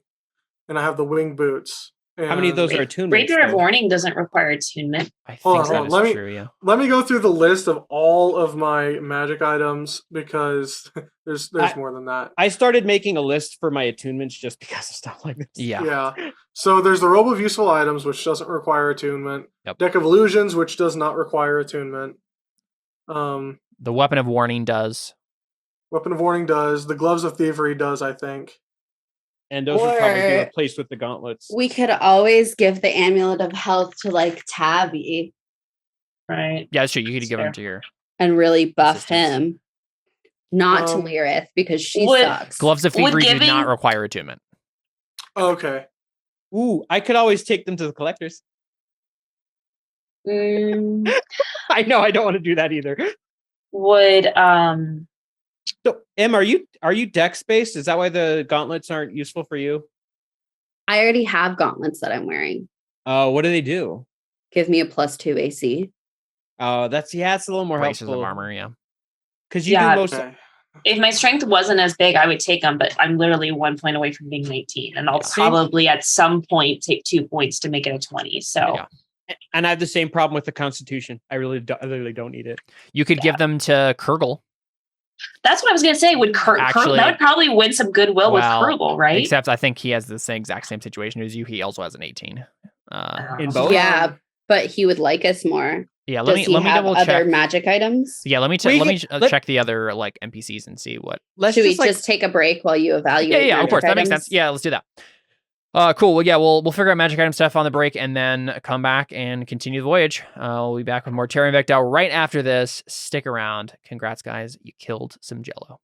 and I have the winged boots. How many of those are attunements? Rapier of though? Warning doesn't require attunement. I think Hold on, that hold is on. true, yeah. Let me go through the list of all of my magic items because there's more than that. I started making a list for my attunements just because of stuff like this. Yeah. Yeah. So there's the Robe of Useful Items, which doesn't require attunement. Yep. Deck of Illusions, which does not require attunement. The Weapon of Warning does. Weapon of Warning does. The Gloves of Thievery does, I think. And those would probably be Or- replaced with the gauntlets. We could always give the Amulet of Health to like Tabby Right. Yeah, that's true. You could give them Fair. to your and really buff Assistants. him. Not to Um, Lyrith because she would- sucks. Gloves of Would Thievery do not giving- require attunement. Okay. Ooh, I could always take them to the collectors. Mm, I know I don't want to do that either. would So, Em, are you dex based? Is that why the gauntlets aren't useful for you? I already have gauntlets that I'm wearing. What do they do? Give me a +2 AC. It's a little more Braces helpful of armor, yeah. because you Yeah. do most. Okay. if my strength wasn't as big, I would take them, but I'm literally 1 point away from being 19. And I'll Yeah. probably at some point take 2 points to make it a 20. So Yeah. And I have the same problem with the Constitution. I literally don't need it. You could give them to Kurgle, that's what I was gonna say. Would Actually- that would probably win some goodwill Well, with Krugel, right? except I think he has the same exact same situation as you. He also has an 18. In both? Yeah, but he would like us more. Yeah, Does let me he have double other check. magic items? Yeah, let me let- check the other like NPCs and see what. Let's Should we just like just take a break while you evaluate? Yeah, of magic course, that makes items? sense. Yeah, let's do that. Cool. Well, yeah, we'll figure out magic item stuff on the break and then come back and continue the voyage. We'll be back with more Terra Invicta right after this. Stick around. Congrats, guys. You killed some Jello.